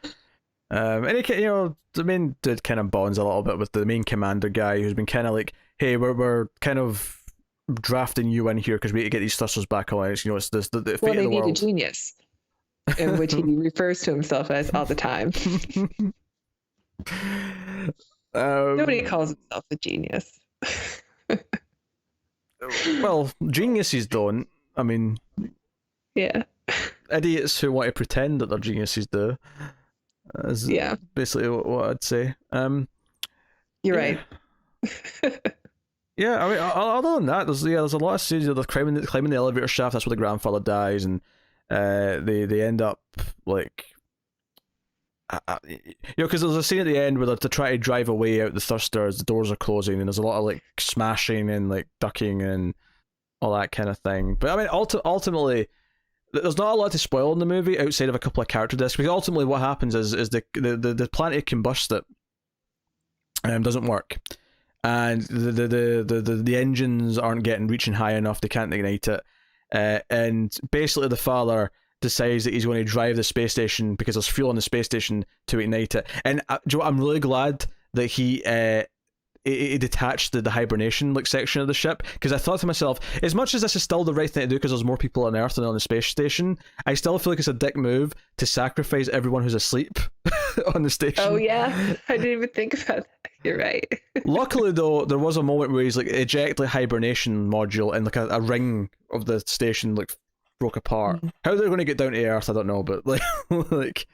S1: And the main dude kind of bonds a little bit with the main commander guy, who's been kind of like, hey, we're kind of drafting you in here because we need to get these thrusters back on. It's, it's this the fate
S2: Well,
S1: of
S2: they
S1: the
S2: need a
S1: world.
S2: genius, in which he refers to himself as all the time. Nobody calls himself a genius.
S1: Well, geniuses don't. I mean,
S2: Yeah.
S1: idiots who want to pretend that they're geniuses do. Is basically what I'd say.
S2: You're right.
S1: Yeah, I mean, other than that, there's a lot of scenes of climbing the elevator shaft. That's where the grandfather dies, and they end up like, because there's a scene at the end where they're to try to drive away out the thrusters. The doors are closing, and there's a lot of like smashing and like ducking and all that kind of thing. But I mean, ultimately, there's not a lot to spoil in the movie outside of a couple of character deaths. Because ultimately, what happens is the planet combusts that doesn't work, and the engines aren't reaching high enough. They can't ignite it, and basically the father decides that he's going to drive the space station because there's fuel on the space station to ignite it. And do you know what? I'm really glad that he detached the hibernation like section of the ship, because I thought to myself, as much as this is still the right thing to do because there's more people on Earth than on the space station, I still feel like it's a dick move to sacrifice everyone who's asleep on the station.
S2: Oh yeah, I didn't even think about that. You're right.
S1: Luckily though, there was a moment where he's like eject the hibernation module, and like a ring of the station like broke apart. How they're going to get down to Earth, I don't know, but like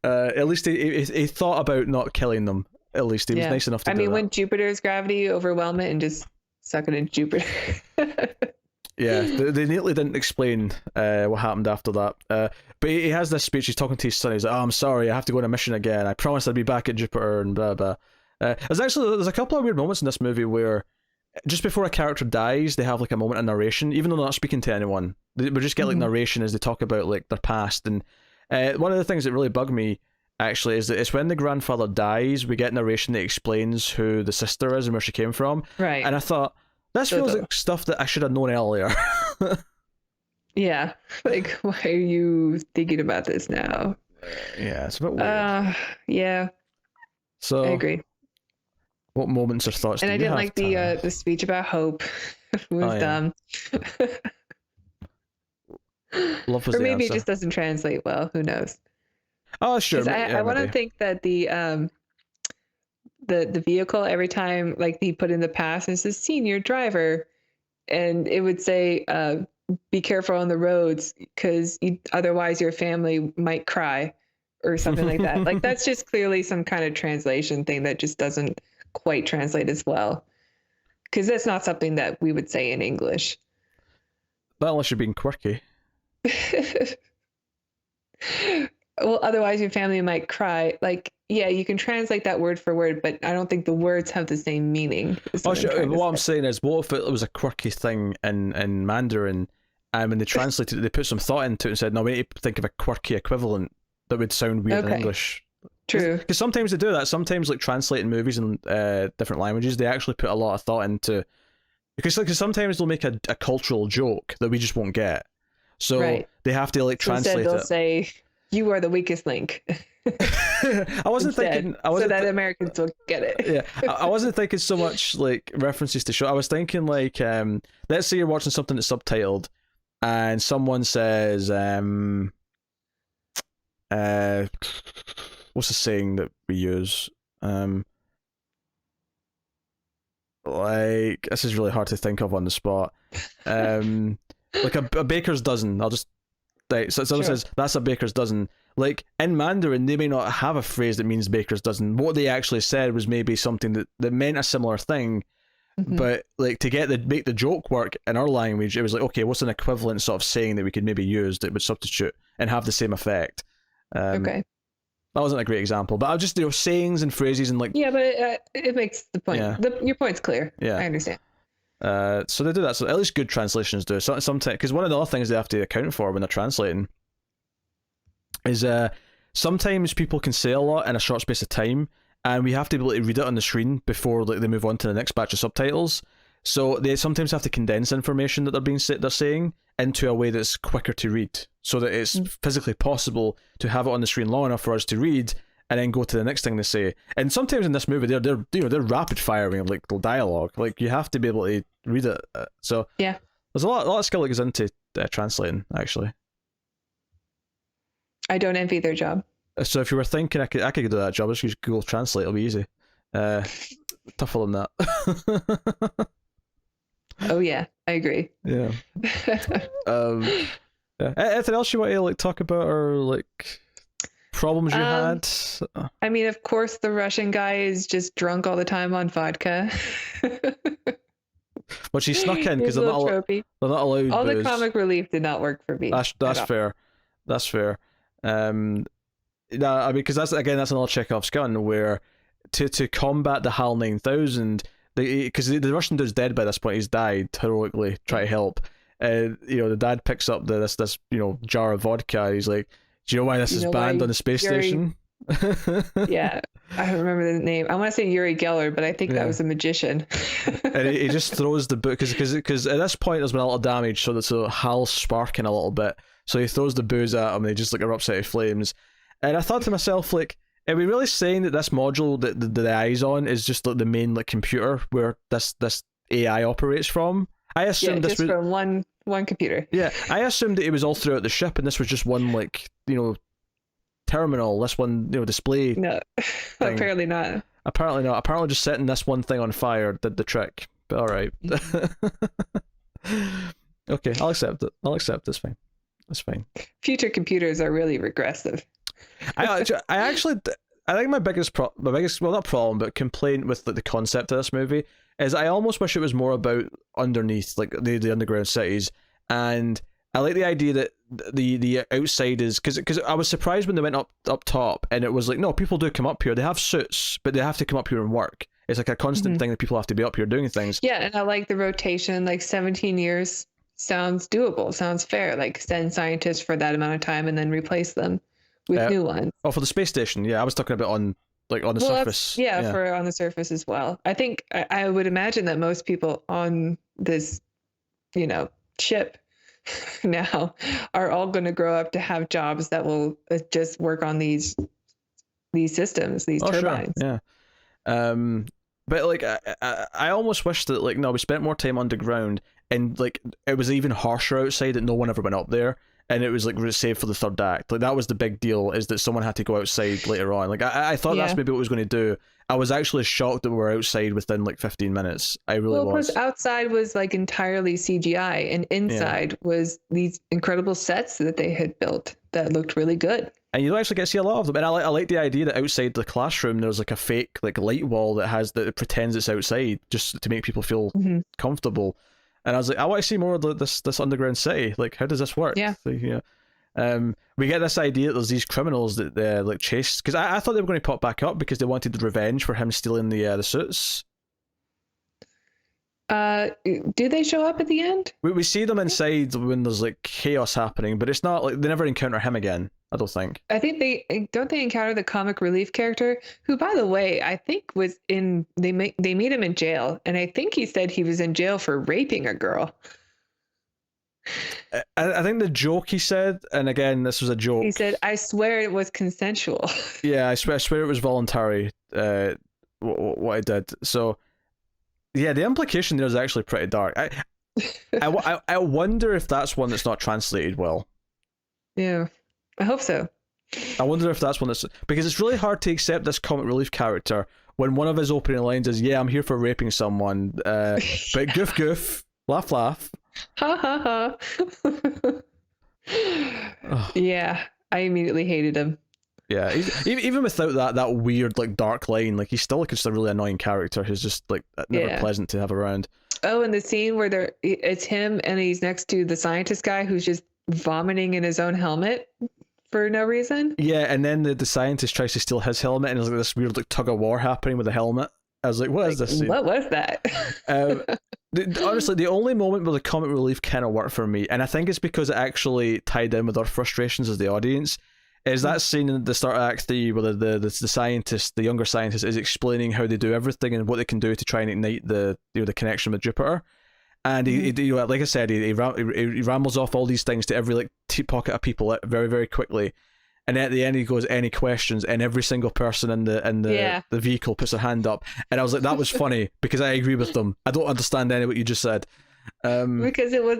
S1: at least he thought about not killing them. At least he was nice enough to do that.
S2: when Jupiter's gravity overwhelm it and just suck it into Jupiter.
S1: Yeah, they neatly didn't explain what happened after that. But he has this speech. He's talking to his son. He's like, "Oh, I'm sorry, I have to go on a mission again. I promised I'd be back at Jupiter," and blah blah. There's a couple of weird moments in this movie where just before a character dies, they have like a moment of narration, even though they're not speaking to anyone. We just get like narration as they talk about like their past. And one of the things that really bugged me actually is that it's when the grandfather dies, we get narration that explains who the sister is and where she came from.
S2: Right.
S1: And I thought, this feels like stuff that I should have known earlier.
S2: Yeah. Like, why are you thinking about this now?
S1: Yeah, it's a bit weird.
S2: Yeah.
S1: So
S2: I agree.
S1: What moments or thoughts
S2: and
S1: do
S2: I
S1: you
S2: didn't
S1: have,
S2: like the speech about hope. It was dumb.
S1: Love was
S2: or
S1: the
S2: maybe
S1: answer.
S2: it just doesn't translate well. Who knows?
S1: Oh, sure.
S2: I want to think that the vehicle, every time like he put in the past, and it says senior driver, and it would say be careful on the roads because otherwise your family might cry or something like that. Like that's just clearly some kind of translation thing that just doesn't quite translate as well, because that's not something that we would say in English.
S1: Not unless you're being quirky.
S2: Well, otherwise your family might cry. Like, yeah, you can translate that word for word, but I don't think the words have the same meaning.
S1: What I'm saying is, what if it was a quirky thing in Mandarin, and when they translated it, they put some thought into it and said, no, we need to think of a quirky equivalent that would sound weird in English.
S2: True.
S1: Because sometimes they do that. Sometimes, like, translating movies in different languages, they actually put a lot of thought into... Because sometimes they'll make a cultural joke that we just won't get. So they have to, like, translate
S2: they'll
S1: it.
S2: say, you are the weakest link.
S1: I wasn't thinking...
S2: so that Americans will get it.
S1: Yeah, I wasn't thinking so much, like, references to show. I was thinking, like, let's say you're watching something that's subtitled, and someone says, what's the saying that we use? Like, this is really hard to think of on the spot. Like a baker's dozen. I'll just... Like, so someone says, that's a baker's dozen. Like, in Mandarin, they may not have a phrase that means baker's dozen. What they actually said was maybe something that meant a similar thing, but, like, to make the joke work in our language, it was like, okay, what's an equivalent sort of saying that we could maybe use that would substitute and have the same effect?
S2: Okay.
S1: That wasn't a great example, but I'll just, sayings and phrases and, like...
S2: Yeah, but it makes the point.
S1: Yeah.
S2: Your point's clear. Yeah. I understand.
S1: So they do that. So at least good translations do. Sometimes, because one of the other things they have to account for when they're translating is sometimes people can say a lot in a short space of time, and we have to be able to read it on the screen before like they move on to the next batch of subtitles. So they sometimes have to condense information that they're saying into a way that's quicker to read, so that it's physically possible to have it on the screen long enough for us to read and then go to the next thing they say. And sometimes in this movie, they're rapid firing like dialogue. Like you have to be able to read it. So
S2: yeah,
S1: there's a lot of skill that goes into translating. Actually,
S2: I don't envy their job.
S1: so if you were thinking I could do that job, just use Google Translate. It'll be easy. Tougher than that.
S2: Oh yeah, I agree.
S1: Yeah. Yeah. Anything else you want to like talk about, or like problems you had?
S2: I mean, of course, the Russian guy is just drunk all the time on vodka.
S1: But she snuck in because they're not allowed.
S2: All
S1: booze.
S2: the comic relief did not work for me.
S1: That's fair. That's fair. I mean, because that's another Chekhov's gun, where to combat the HAL 9000, because the Russian dude's dead by this point. He's died heroically trying to help. The dad picks up this jar of vodka. He's like, "Do you know why this is banned on the space station?"
S2: Yeah, I don't remember the name. I want to say Yuri Geller, but I think that was a magician.
S1: And he just throws the book because at this point there's been a lot of damage, so HAL's sparking a little bit. So he throws the booze at him, and he just like erupts out of flames. And I thought to myself, like, are we really saying that this module that the eye's on is just like the main like computer where this AI operates from? I assumed this was
S2: from one computer.
S1: Yeah, I assumed that it was all throughout the ship, and this was just one like terminal. This one display.
S2: No,
S1: thing.
S2: Apparently not.
S1: Apparently not. Apparently just setting this one thing on fire did the trick. But all right. Okay, I'll accept it. I'll accept this thing. That's fine.
S2: Future computers are really regressive.
S1: I think my biggest well, not problem, but complaint with the concept of this movie is I almost wish it was more about underneath, like the underground cities. And I like the idea that the outside is because I was surprised when they went up top and it was like, no, people do come up here. They have suits, but they have to come up here and work. It's like a constant thing that people have to be up here doing things.
S2: Yeah, and I like the rotation. Like 17 years sounds doable, sounds fair. Like send scientists for that amount of time and then replace them with new ones.
S1: Oh, for the space station, yeah. I was talking about on the surface.
S2: Yeah, for on the surface as well. I think I would imagine that most people on this, ship now are all going to grow up to have jobs that will just work on these systems, these turbines.
S1: Sure. Yeah. But like I almost wish that like no, we spent more time underground and like it was even harsher outside that no one ever went up there. And it was like saved for the third act. Like that was the big deal, is that someone had to go outside later on. Like I thought that's maybe what it was going to do. I was actually shocked that we were outside within like 15 minutes. I really was.
S2: Because outside was like entirely CGI, and inside was these incredible sets that they had built that looked really good. And
S1: you don't actually get to see a lot of them. And I like the idea that outside the classroom there's like a fake like light wall that pretends it's outside just to make people feel comfortable. And I was like, I want to see more of this underground city. Like, how does this work?
S2: Yeah.
S1: So, we get this idea that there's these criminals that they like chase, because I thought they were going to pop back up because they wanted revenge for him stealing the suits.
S2: Do they show up at the end?
S1: We see them inside when there's like chaos happening, but it's not like they never encounter him again. I don't think.
S2: I think they encounter the comic relief character, who, by the way, I think was in. They meet him in jail, and I think he said he was in jail for raping a girl.
S1: I think the joke he said, and again, this was a joke.
S2: He said, "I swear it was consensual."
S1: Yeah, I swear it was voluntary. What I did. So, yeah, the implication there is actually pretty dark. I wonder if that's one that's not translated well.
S2: Yeah. I hope so.
S1: I wonder if that's one that's... Because it's really hard to accept this comic relief character when one of his opening lines is, yeah, I'm here for raping someone, but goof goof, laugh laugh.
S2: Ha ha ha. Yeah, I immediately hated him.
S1: Yeah, even without that weird like dark line, like he's still like just a really annoying character who's just like never pleasant to have around.
S2: Oh, and the scene where it's him and he's next to the scientist guy who's just vomiting in his own helmet for no reason. Yeah, and then the scientist tries to steal his helmet, and there's like this weird like tug of war happening with the helmet. I was like, what is this scene? What was that?
S1: Honestly, the only moment where the comic relief kind of worked for me, and I think it's because it actually tied in with our frustrations as the audience, is that scene at the start of Act 3 where the scientist, the younger scientist, is explaining how they do everything and what they can do to try and ignite the the connection with Jupiter. And he like I said, he rambles off all these things to every like pocket of people very, very quickly. And then at the end he goes, any questions? And every single person in the vehicle puts their hand up. And I was like, that was funny because I agree with them. I don't understand any of what you just said.
S2: Because it was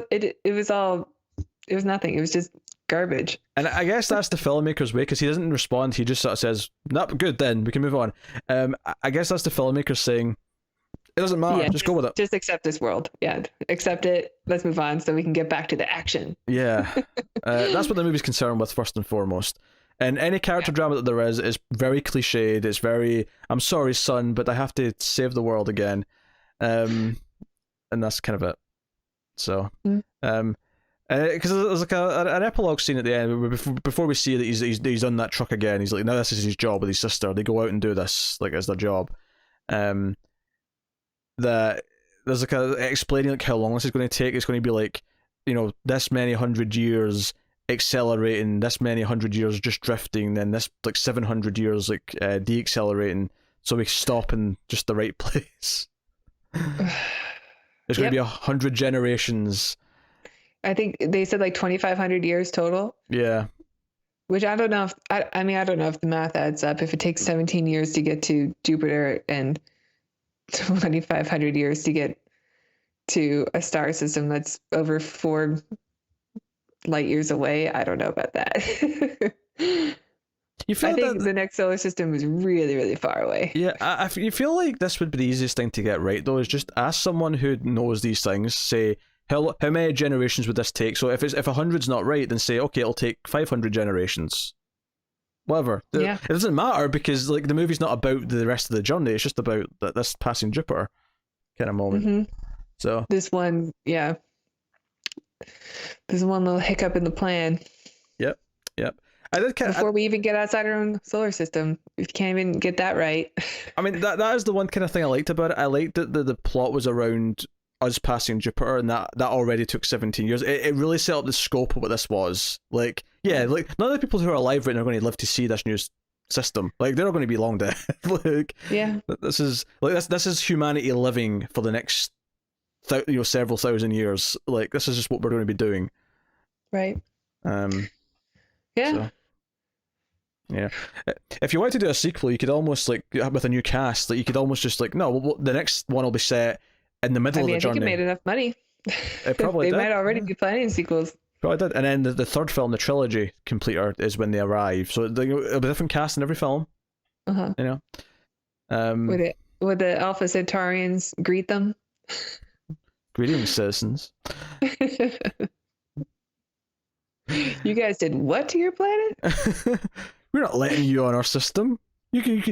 S2: nothing. It was just garbage.
S1: And I guess that's the filmmaker's way, because he doesn't respond. He just sort of says, "Not good. Then we can move on." I guess that's the filmmaker saying, "It doesn't matter. Just go with it.
S2: Just accept this world. Yeah, accept it. Let's move on so we can get back to the action."
S1: Yeah, that's what the movie's concerned with first and foremost. And any character drama that there is very cliched. It's very, "I'm sorry, son, but I have to save the world again," and that's kind of it. So, because there's like an epilogue scene at the end where before we see that he's on that truck again. He's like, now this is his job with his sister. They go out and do this like as their job. That there's like explaining like how long this is going to take. It's going to be like, this many 100 years accelerating, this many 100 years just drifting, then this like 700 years like deaccelerating, so we stop in just the right place. There's going to be 100 generations.
S2: I think they said like 2,500 years total.
S1: Yeah.
S2: Which I don't know if I don't know if the math adds up. If it takes 17 years to get to Jupiter and 2,500 years to get to a star system that's over 4 light years away, I don't know about that. I think the next solar system is really, really far away.
S1: Yeah, you feel like this would be the easiest thing to get right, though, is just ask someone who knows these things, say, how many generations would this take? So if 100's not right, then say, okay, it'll take 500 generations. Whatever.
S2: Yeah.
S1: It doesn't matter, because like the movie's not about the rest of the journey, it's just about this passing Jupiter kind of moment.
S2: Mm-hmm.
S1: So
S2: this one little hiccup in the plan.
S1: Yep. Before
S2: we even get outside our own solar system, if you can't even get that right.
S1: I mean, that is the one kind of thing I liked about it. I liked that the plot was around us passing Jupiter, and that already took 17 years. It really set up the scope of what this was. Like, yeah, like none of the people who are alive right now are going to live to see this new system. Like, they're not going to be long dead. Like, yeah, this is humanity living for the next several thousand years. Like, this is just what we're going to be doing.
S2: Right.
S1: Yeah. So, yeah. If you wanted to do a sequel, you could almost like with a new cast, like you could almost just like the next one will be set in the middle of the journey.
S2: I think it made enough money.
S1: It probably
S2: they might already be planning sequels.
S1: Probably did. And then the third film, the trilogy completer, is when they arrive. So it'll be a different cast in every film.
S2: Uh-huh. Would the Alpha Centaurians greet them?
S1: Greetings, citizens.
S2: You guys did what to your planet?
S1: We're not letting you on our system. You can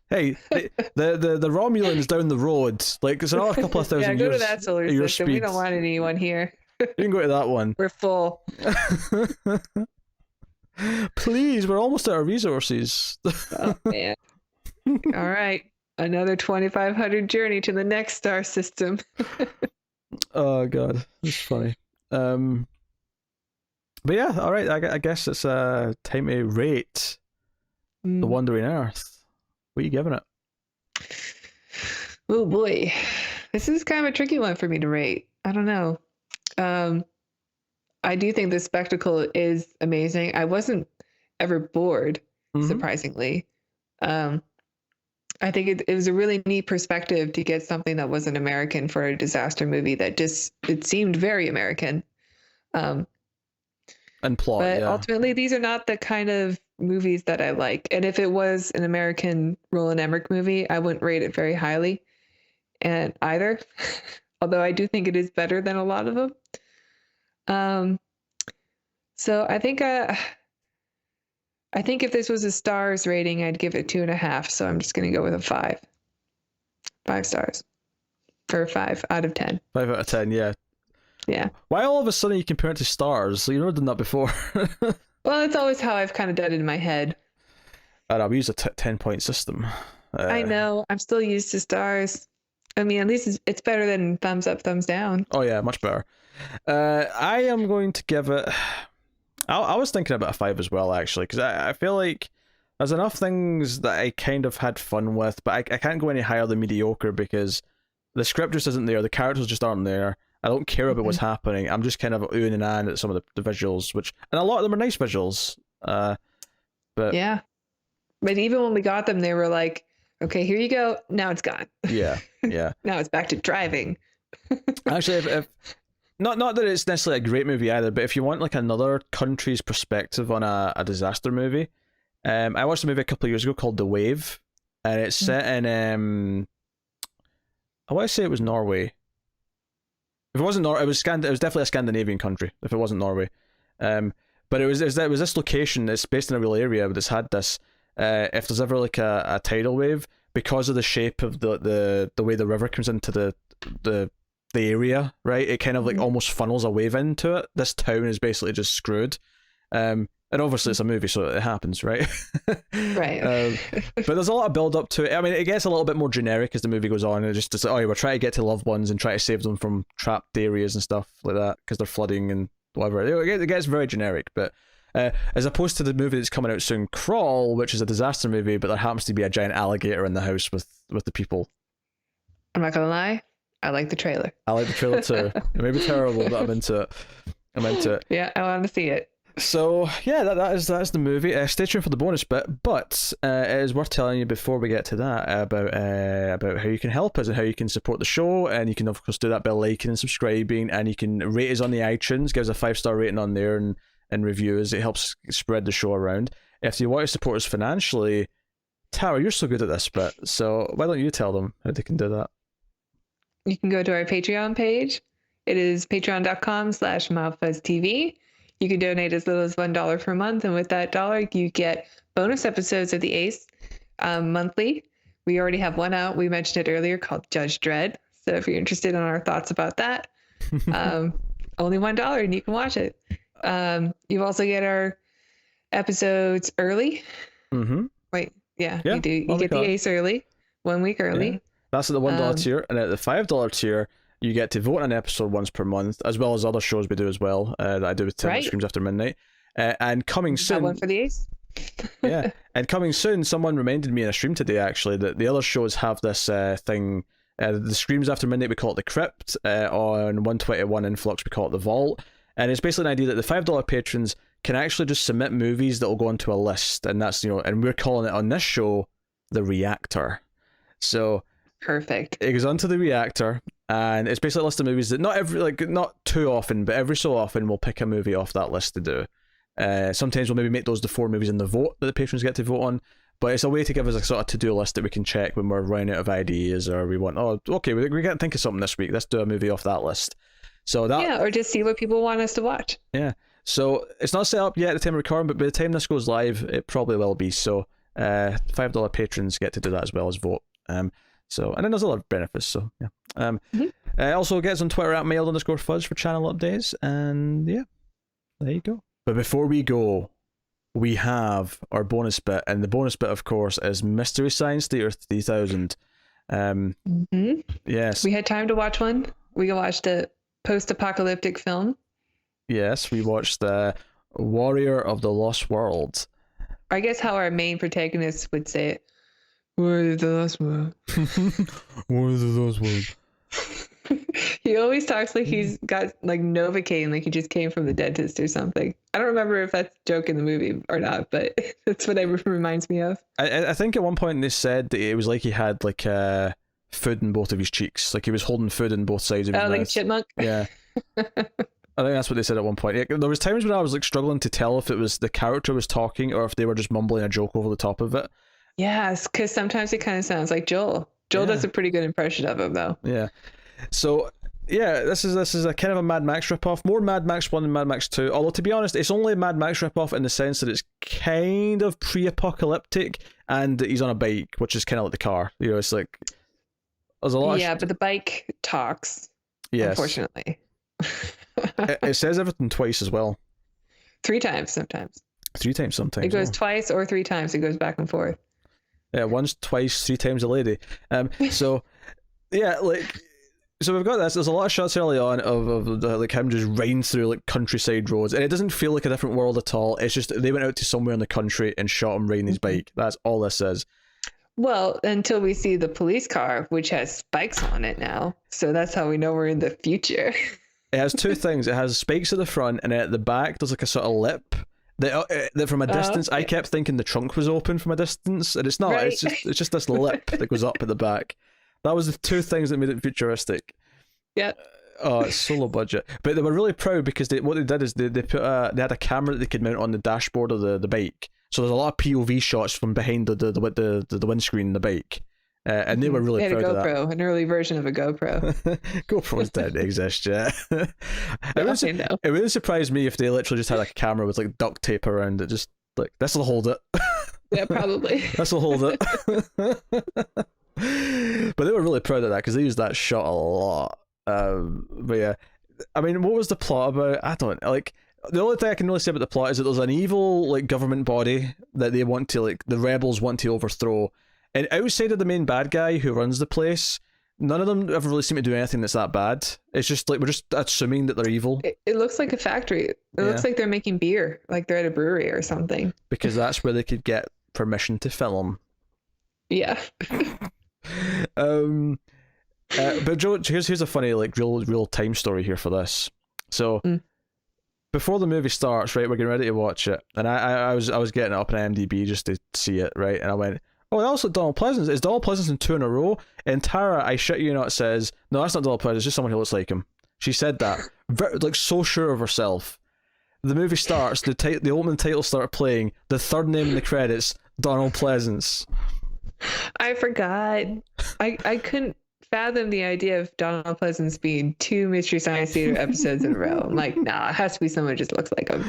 S1: hey, the Romulans down the road. Like, there's another couple of thousand years.
S2: Yeah, go to that solar system. We don't want anyone here.
S1: You can go to that one.
S2: We're full.
S1: Please, we're almost out of resources.
S2: Oh man. All right, another 2,500 journey to the next star system.
S1: Oh god, that's funny. But yeah, all right. I guess it's time to rate The Wandering Earth. What are you giving it?
S2: Oh boy, this is kind of a tricky one for me to rate. I don't know. I do think the spectacle is amazing. I wasn't ever bored, surprisingly. I think it was a really neat perspective to get something that wasn't American for a disaster movie that it seemed very American.
S1: And plot,
S2: but ultimately, these are not the kind of movies that I like. And if it was an American Roland Emmerich movie, I wouldn't rate it very highly, and either. Although I do think it is better than a lot of them. So I think if this was a stars rating, I'd give it 2.5. So I'm just going to go with a 5. 5 stars. For 5 out of 10.
S1: 5 out of 10, yeah.
S2: Yeah.
S1: Why all of a sudden you compare it to stars? You've never done that before.
S2: Well, it's always how I've kind of done it in my head.
S1: I know, we use a 10-point system.
S2: I know. I'm still used to stars. I mean, at least it's better than thumbs up, thumbs down.
S1: Oh yeah, much better. I am going to give it... I was thinking about a 5 as well, actually, because I feel like there's enough things that I kind of had fun with, but I can't go any higher than mediocre because the script just isn't there, the characters just aren't there. I don't care about what's happening. I'm just kind of oohing and ahhing at some of the visuals, and a lot of them are nice visuals. But
S2: yeah, but even when we got them, they were like, "Okay, here you go. Now it's gone."
S1: yeah.
S2: Now it's back to driving.
S1: Actually, if not that it's necessarily a great movie either, but if you want like another country's perspective on a disaster movie, I watched a movie a couple of years ago called The Wave, and it's set in I want to say it was Norway. If it wasn't Norway, it was definitely a Scandinavian country. If it wasn't Norway, but it was this location. It's based in a real area that's had this. If there's ever like a tidal wave, because of the shape of the way the river comes into the area, right? It kind of like almost funnels a wave into it. This town is basically just screwed. And obviously it's a movie, so it happens, right?
S2: Right.
S1: But there's a lot of build up to it. I mean, it gets a little bit more generic as the movie goes on. And it's like, oh, yeah, we're trying to get to loved ones and try to save them from trapped areas and stuff like that because they're flooding and whatever. It gets very generic, but as opposed to the movie that's coming out soon, Crawl, which is a disaster movie, but there happens to be a giant alligator in the house with the people.
S2: I'm not gonna lie, I like the trailer.
S1: I like the trailer too. It may be terrible, but I'm into it.
S2: Yeah, I want to see it.
S1: So yeah, that is the movie. Stay tuned for the bonus bit, but it is worth telling you before we get to that about how you can help us and how you can support the show, and you can of course do that by liking and subscribing, and you can rate us on the iTunes, give us a 5-star rating on there, and reviews. It helps spread the show around. If you want to support us financially, Tara, you're so good at this bit, so why don't you tell them how they can do that?
S2: You can go to our Patreon page. It is patreon.com/MildFuzzTV. You can donate as little as $1 per month, and with that dollar, you get bonus episodes of the Ace monthly. We already have one out. We mentioned it earlier called Judge Dredd. So if you're interested in our thoughts about that, only $1 and you can watch it. You also get our episodes early. Wait, yeah, you do. You get the Ace early, 1 week early.
S1: Yeah. That's at the $1 tier, and at the $5 tier, you get to vote on an episode once per month, as well as other shows we do as well, that I do with Tim Screams After Midnight. And coming soon...
S2: That one for the Ace?
S1: Yeah, and coming soon, someone reminded me in a stream today, actually, that the other shows have this thing, the Screams After Midnight, we call it the Crypt, on 121 Influx, we call it the Vault, and it's basically an idea that the $5 patrons can actually just submit movies that will go onto a list, and that's, and we're calling it on this show, the Reactor. So...
S2: Perfect.
S1: It goes onto the Reactor, and it's basically a list of movies that not too often, but every so often we'll pick a movie off that list to do. Sometimes we'll maybe make those the 4 movies in the vote that the patrons get to vote on, but it's a way to give us a sort of to-do list that we can check when we're running out of ideas, or we want, we got to think of something this week, let's do a movie off that list. So that,
S2: yeah, or just see what people want us to watch.
S1: Yeah. So it's not set up yet at the time of recording, but by the time this goes live, it probably will be. So $5 patrons get to do that as well as vote. So, and then there's other benefits, so yeah. Also get us on Twitter at @mailed_fuzz for channel updates, and yeah, there you go. But before we go, we have our bonus bit, and the bonus bit, of course, is Mystery Science Theater 3000. Yes.
S2: We had time to watch one. We watched a post-apocalyptic film.
S1: Yes, we watched the Warrior of the Lost World.
S2: I guess how our main protagonist would say it. Warrior of the Lost World.
S1: Warrior of the Lost World.
S2: He always talks like he's got like Novocaine, like he just came from the dentist or something. I don't remember if that's a joke in the movie or not, but that's what it reminds me of.
S1: I think at one point they said that it was like he had like food in both of his cheeks, like he was holding food in both sides of his mouth.
S2: Like a chipmunk?
S1: Yeah. I think that's what they said at one point. Yeah, there was times when I was like struggling to tell if it was the character was talking or if they were just mumbling a joke over the top of it.
S2: Yes, because sometimes it kind of sounds like Joel. Joel does a pretty good impression of him, though.
S1: Yeah. So, yeah, this is a kind of a Mad Max ripoff. More Mad Max 1 than Mad Max 2. Although, to be honest, it's only a Mad Max ripoff in the sense that it's kind of pre-apocalyptic and he's on a bike, which is kind of like the car. It's like... There's a lot
S2: but the bike talks, unfortunately.
S1: It says everything twice as well.
S2: 3 times sometimes.
S1: 3 times sometimes.
S2: It goes twice or 3 times. It goes back and forth.
S1: Yeah, once, twice, 3 times a lady. So, yeah, like, So we've got this. There's a lot of shots early on of like him just riding through like countryside roads, and it doesn't feel like a different world at all. It's just they went out to somewhere in the country and shot him riding his bike. That's all this is.
S2: Well, until we see the police car, which has spikes on it now. So that's how we know we're in the future.
S1: It has two things. It has spikes at the front, and at the back there's like a sort of lip. That from a distance, I kept thinking the trunk was open from a distance, and it's not.
S2: Right.
S1: It's just this lip that goes up at the back. That was the two things that made it futuristic.
S2: Yeah.
S1: Oh, it's so low budget, but they were really proud because what they did is they put they had a camera that they could mount on the dashboard of the bike. So there's a lot of POV shots from behind the windscreen in the bike, and they were really
S2: they had
S1: proud
S2: a GoPro,
S1: of that.
S2: an early version of a GoPro.
S1: GoPros didn't exist yet. It wouldn't surprise me if they literally just had like a camera with like duct tape around it, just like this will hold it.
S2: Yeah, probably.
S1: This will hold it. But they were really proud of that because they used that shot a lot. But yeah, I mean, what was the plot about? I don't like. The only thing I can really say about the plot is that there's an evil like government body that they want to like the rebels want to overthrow, and outside of the main bad guy who runs the place, none of them ever really seem to do anything that's that bad. It's just like we're just assuming that they're evil.
S2: It looks like a factory. It looks like they're making beer, like they're at a brewery or something.
S1: Because that's where they could get permission to film.
S2: Yeah.
S1: But Joe, here's a funny like real time story here for this. So before the movie starts, right, we're getting ready to watch it, and I was getting it up on IMDb just to see it, right, and I went, oh, that looks like Donald Pleasance. Is Donald Pleasance in 2 in a row? And Tara, I shit you not, says, no, that's not Donald Pleasance. It's just someone who looks like him. She said that, like so sure of herself. The movie starts, the opening title start playing, the third name in the credits, Donald Pleasance.
S2: I forgot. I couldn't fathom the idea of Donald Pleasance being 2 Mystery Science Theater episodes in a row. I'm like, nah, it has to be someone who just looks like him.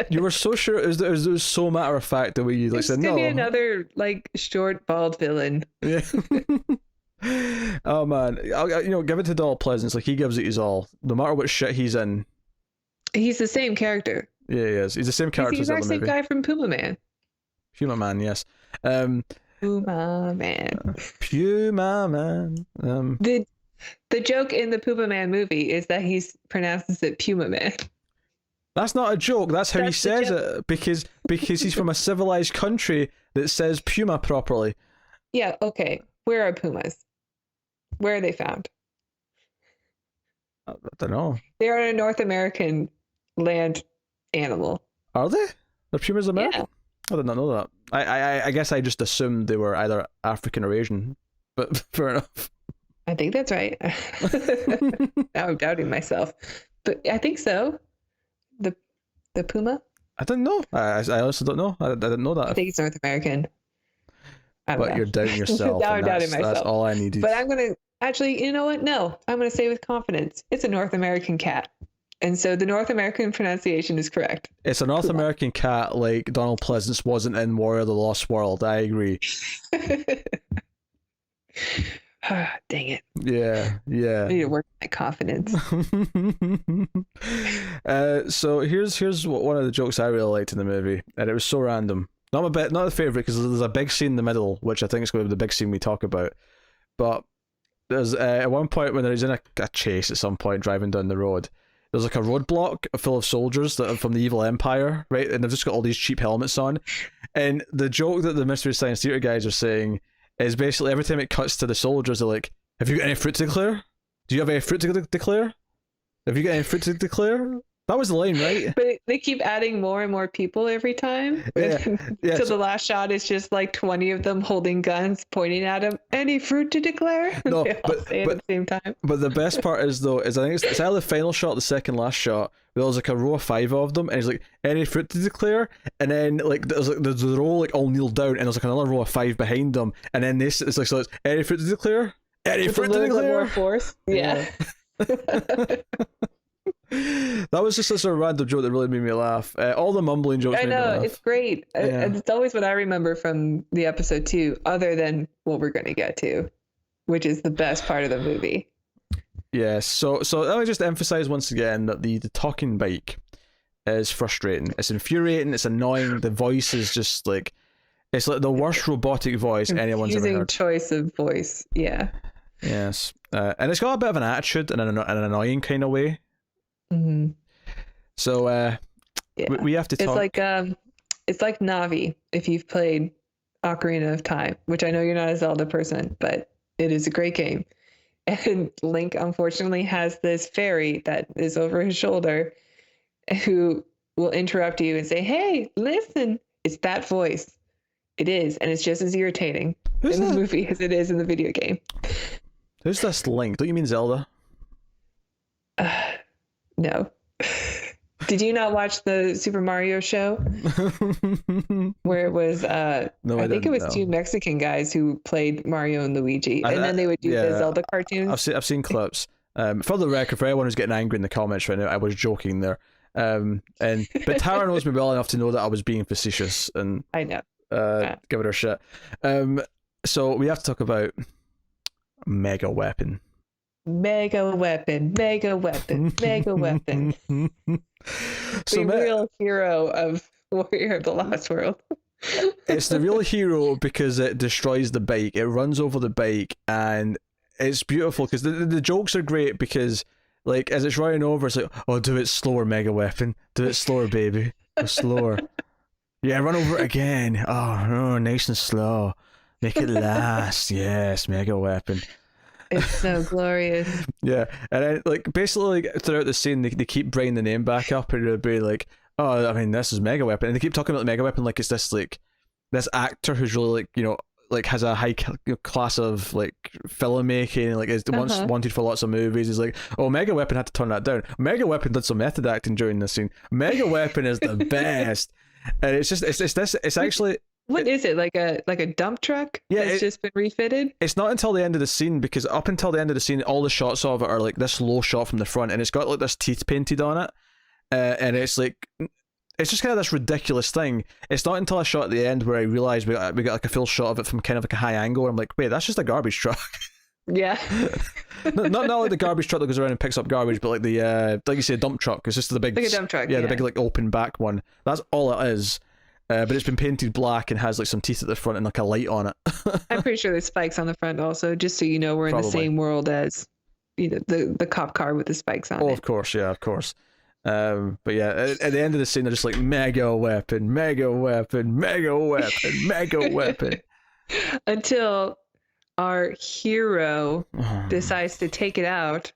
S1: You were so sure. It was so matter of fact the way you like said no.
S2: Be another like short bald villain.
S1: Yeah. Oh man, give it to Donald Pleasance. Like he gives it his all, no matter what shit he's in.
S2: He's the same character.
S1: Yeah, he is. He's the same character.
S2: He's the exact same guy from Puma Man.
S1: Puma Man, yes.
S2: Puma Man.
S1: Puma Man.
S2: The joke in the Puma Man movie is that he pronounces it Puma Man.
S1: That's not a joke. That's how he says it because he's from a civilized country that says Puma properly.
S2: Yeah. Okay. Where are pumas? Where are they found?
S1: I don't know.
S2: They're a North American land animal.
S1: Are they? Are pumas American?
S2: Yeah.
S1: I did not know that. I guess I just assumed they were either African or Asian, but fair enough.
S2: I think that's right. Now I'm doubting myself, but I think so. The puma.
S1: I didn't know. I honestly don't know. I didn't know that.
S2: I think it's North American.
S1: But you're doubting yourself.
S2: Now I'm doubting myself.
S1: That's all I needed.
S2: But I'm gonna actually. You know what? No, I'm gonna say with confidence, it's a North American cat. And so the North American pronunciation is correct.
S1: It's a North American cat like Donald Pleasance wasn't in Warrior of the Lost World. I agree.
S2: Dang it.
S1: Yeah.
S2: I need to work on my confidence.
S1: So here's one of the jokes I really liked in the movie, and it was so random. Not a favorite because there's a big scene in the middle, which I think is going to be the big scene we talk about. But there's at one point when he's in a chase at some point driving down the road. There's like a roadblock full of soldiers that are from the evil empire, right? And they've just got all these cheap helmets on. And the joke that the Mystery Science Theater guys are saying is basically every time it cuts to the soldiers, they're like, have you got any fruit to declare? Do you have any fruit to declare? Have you got any fruit to declare? That was the line, right?
S2: But they keep adding more and more people every time.
S1: Yeah.
S2: So the last shot is just like 20 of them holding guns, pointing at him. Any fruit to declare?
S1: No,
S2: they all say it at the same time. But
S1: the best part is though, I think it's either the final shot, or the second last shot. There's like a row of 5 of them, and he's like, any fruit to declare? And then like there's the row like all kneeled down, and there's like another row of 5 behind them, and then this it's like so it's any fruit to declare? Any
S2: with
S1: fruit
S2: a
S1: to
S2: little
S1: declare?
S2: bit more force. Yeah.
S1: That was just a sort of random joke that really made me laugh. All the mumbling jokes.
S2: I
S1: made me
S2: know,
S1: laugh.
S2: it's great.
S1: Yeah.
S2: It's always what I remember from the episode too, other than what we're going to get to, which is the best part of the movie.
S1: Yes. So let me just emphasize once again that the talking bike is frustrating. It's infuriating. It's annoying. The voice is just like, it's like the worst robotic voice anyone's ever
S2: Confusing
S1: heard.
S2: choice of voice. Yeah.
S1: Yes. And it's got a bit of an attitude in an annoying kind of way.
S2: Mm-hmm.
S1: So
S2: Yeah,
S1: we have to talk.
S2: It's like Navi if you've played Ocarina of Time, which I know you're not a Zelda person, but it is a great game. And Link unfortunately has this fairy that is over his shoulder who will interrupt you and say, "Hey, listen." It's that voice. It is, and it's just as irritating in the movie as it is in the video game.
S1: Who's this Link? Don't you mean Zelda?
S2: No. Did you not watch the Super Mario show? Where it was,
S1: No,
S2: I think it was two Mexican guys who played Mario and Luigi, and then they would do the Zelda cartoons.
S1: I've seen clips. For the record, for anyone who's getting angry in the comments right now, I was joking there. But Tara knows me well enough to know that I was being facetious, and
S2: I know.
S1: Give it her shit. So we have to talk about Mega Weapon.
S2: Mega Weapon, Mega Weapon, Mega Weapon. The real hero of Warrior of the Lost World.
S1: It's the real hero because it destroys the bike. It runs over the bike, and it's beautiful because the jokes are great because, like, as it's running over, it's like, oh, do it slower, Mega Weapon. Do it slower, baby. Go slower. Yeah, run over it again. Oh, no, nice and slow. Make it last. Yes, Mega Weapon.
S2: It's so glorious.
S1: Yeah, and then, like, basically, like, throughout the scene, they keep bringing the name back up, and it'll be like, oh, I mean, this is Mega Weapon, and they keep talking about the Mega Weapon like it's this, like, this actor who's really, like, you know, like, has a high class of, like, filmmaking, like, is wanted for lots of movies. He's like, oh, Mega Weapon had to turn that down. Mega Weapon did some method acting during this scene. Mega Weapon is the best. And it's just, it's actually...
S2: What is it, like a dump truck?
S1: Yeah,
S2: it's just been refitted.
S1: It's not until the end of the scene, because up until the end of the scene, all the shots of it are like this low shot from the front, and it's got like this teeth painted on it, and it's like, it's just kind of this ridiculous thing. It's not until I shot at the end where I realized we got like a full shot of it from kind of like a high angle. Where I'm like, wait, that's just a garbage truck.
S2: Yeah.
S1: not like the garbage truck that goes around and picks up garbage, but like the like you say, dump truck. It's just the big,
S2: like a dump truck.
S1: Yeah, the big like open back one. That's all it is. But it's been painted black and has like some teeth at the front and like a light on it.
S2: I'm pretty sure there's spikes on the front also, just so you know we're in the same world as, you know, the cop car with the spikes on it.
S1: Oh, of course, yeah, of course. But yeah, at the end of the scene, they're just like, Mega Weapon, Mega Weapon, Mega Weapon, Mega Weapon.
S2: Until our hero decides to take it out,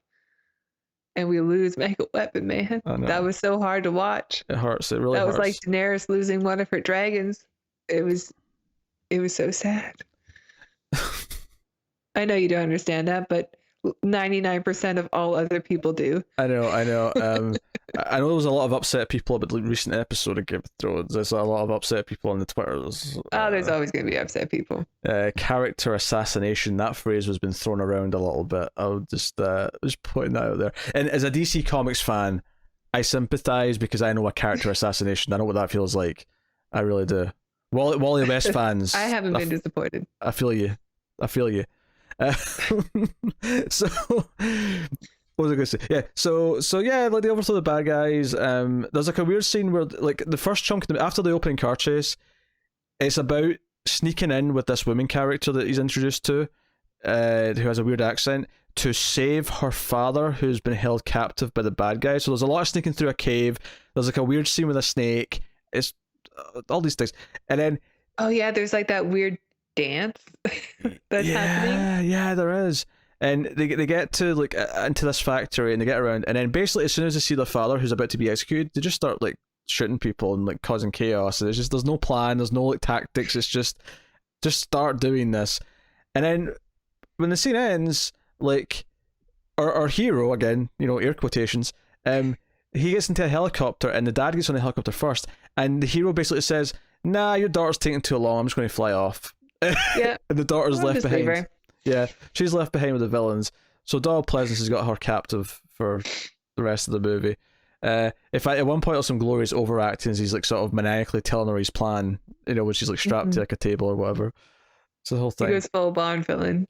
S2: and we lose Mega Weapon, man. That was so hard to watch.
S1: It hurts. It really hurts.
S2: That was like Daenerys losing one of her dragons. It was so sad. I know you don't understand that, but 99% of all other people do.
S1: I know. I know there was a lot of upset people about the recent episode of Game of Thrones. There's a lot of upset people on the Twitters.
S2: There's always going to be upset people.
S1: Character assassination, that phrase has been thrown around a little bit. I'll just putting that out there. And as a DC Comics fan, I sympathize because I know a character assassination. I know what that feels like. I really do. Wally West fans.
S2: I haven't been disappointed.
S1: I feel you. So what was I gonna say? Yeah, so yeah, like they overthrow the bad guys. There's like a weird scene where like the first chunk after the opening car chase, it's about sneaking in with this woman character that he's introduced to, who has a weird accent, to save her father who's been held captive by the bad guys. So there's a lot of sneaking through a cave. There's like a weird scene with a snake. It's all these things, and then
S2: there's like that weird dance that's happening.
S1: Yeah, there is. And they get to like into this factory and they get around, and then basically as soon as they see the father who's about to be executed, they just start like shooting people and like causing chaos. And there's no plan, there's no like tactics. It's just start doing this. And then when the scene ends, like our hero, again, you know, air quotations, he gets into a helicopter and the dad gets on the helicopter first, and the hero basically says, "Nah, your daughter's taking too long. I'm just going to fly off." Yeah, and the daughter's left behind. Yeah, she's left behind with the villains. So Donald Pleasance has got her captive for the rest of the movie. If at one point there's some glorious overacting as he's like sort of maniacally telling her his plan, you know, when she's like strapped to like a table or whatever. It's the whole thing.
S2: He goes full Bond villain.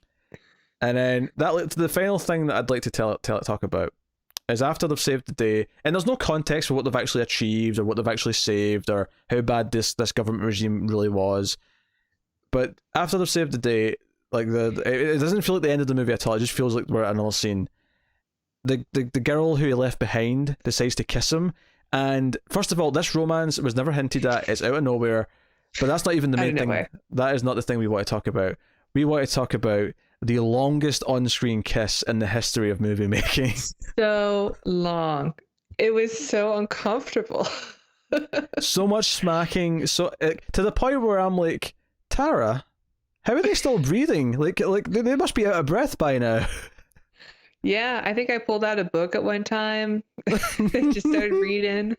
S1: And then the final thing that I'd like to talk about is after they've saved the day, and there's no context for what they've actually achieved or what they've actually saved or how bad this government regime really was. But after they've saved the day, Like it doesn't feel like the end of the movie at all. It just feels like we're at another scene. The girl who he left behind decides to kiss him, and first of all, this romance was never hinted at. It's out of nowhere, but that's not even the main thing. That is not the thing we want to talk about. We want to talk about the longest on-screen kiss in the history of movie making.
S2: So long. It was so uncomfortable.
S1: So much smacking, so to the point where I'm like, Tara, how are they still breathing? Like they must be out of breath by now.
S2: Yeah, I think I pulled out a book at one time and just started reading.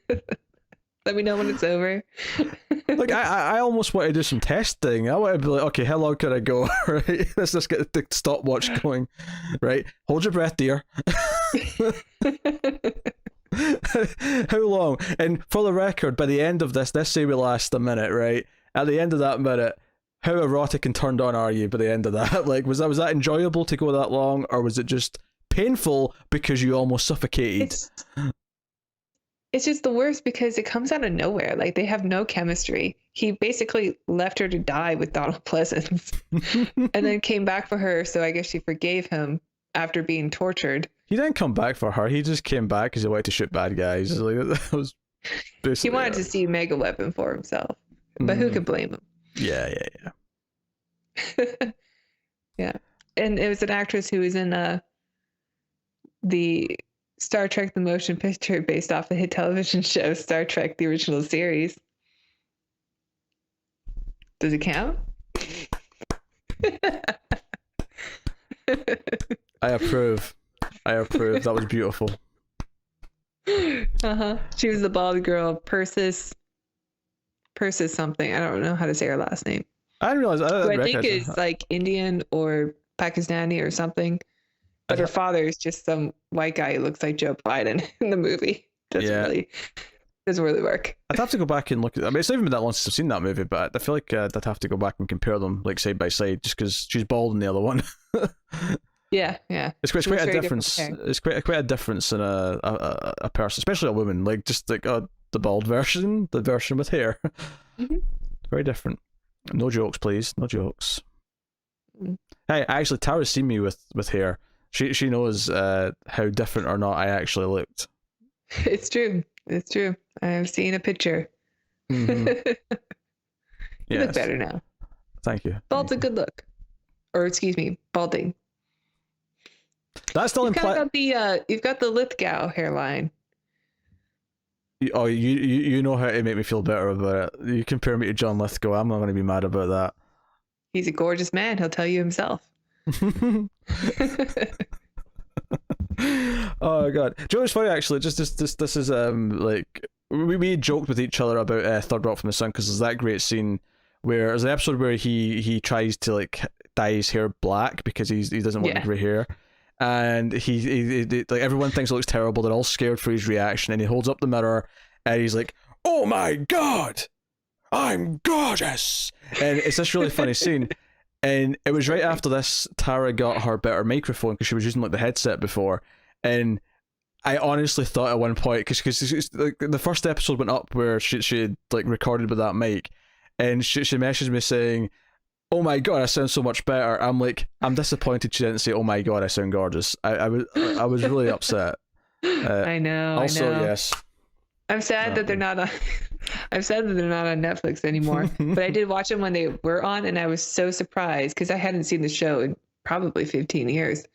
S2: Let me know when it's over.
S1: Like I almost want to do some testing. I want to be like, okay, how long can I go? Right, let's just get the stopwatch going. Right, hold your breath, dear. How long? And for the record, by the end of this, let's say we last a minute, right? At the end of that minute, how erotic and turned on are you by the end of that? Like, was that enjoyable to go that long, or was it just painful because you almost suffocated?
S2: It's just the worst because it comes out of nowhere. Like, they have no chemistry. He basically left her to die with Donald Pleasance and then came back for her, so I guess she forgave him after being tortured.
S1: He didn't come back for her. He just came back because he wanted to shoot bad guys. Like, that was
S2: he wanted to see Mega Weapon for himself, but who could blame him?
S1: Yeah.
S2: Yeah, and it was an actress who was in the Star Trek the Motion Picture based off the hit television show Star Trek the Original Series. Does it count?
S1: I approve. That was beautiful.
S2: She was the bald girl, Persis something. I don't know how to say her last name.
S1: I didn't realize.
S2: I think is like Indian or Pakistani or something. But her father is just some white guy who looks like Joe Biden in the movie. Doesn't really work.
S1: I'd have to go back and look at. I mean, it's not even been that long since I've seen that movie, but I feel like I'd have to go back and compare them like side by side, just because she's bald in the other one.
S2: Yeah.
S1: It's quite a difference. It's quite a difference in a person, especially a woman. Like just like the bald version, the version with hair. Mm-hmm. Very different. No jokes, please. No jokes. Mm-hmm. Hey, actually, Tara's seen me with hair. She knows how different or not I actually looked.
S2: It's true. I've seen a picture.
S1: Mm-hmm.
S2: You look better now.
S1: Thank you.
S2: Bald's a good look. Or excuse me, balding.
S1: That's still implied.
S2: You've got the Lithgow hairline.
S1: Oh, you know how to make me feel better about it. You compare me to John Lithgow, I'm not going to be mad about that.
S2: He's a gorgeous man. He'll tell you himself.
S1: Oh god, Joe, it's funny actually. Just this is like we joked with each other about Third Rock from the Sun because there's that great scene where there's an episode where he tries to like dye his hair black because he doesn't want the grey hair, and he like everyone thinks it looks terrible. They're all scared for his reaction, and he holds up the mirror and he's like, "Oh my god, I'm gorgeous," and it's this really funny scene. And it was right after this, Tara got her better microphone because she was using like the headset before. And I honestly thought at one point, because like, the first episode went up where she had like recorded with that mic, and she messaged me saying, "Oh my god, I sound so much better." I'm like, I'm disappointed she didn't say, "Oh my god, I sound gorgeous." I was really upset.
S2: I know.
S1: Also, yes.
S2: I'm sad that they're not on. I'm sad that they're not on Netflix anymore. But I did watch them when they were on, and I was so surprised because I hadn't seen the show in probably 15 years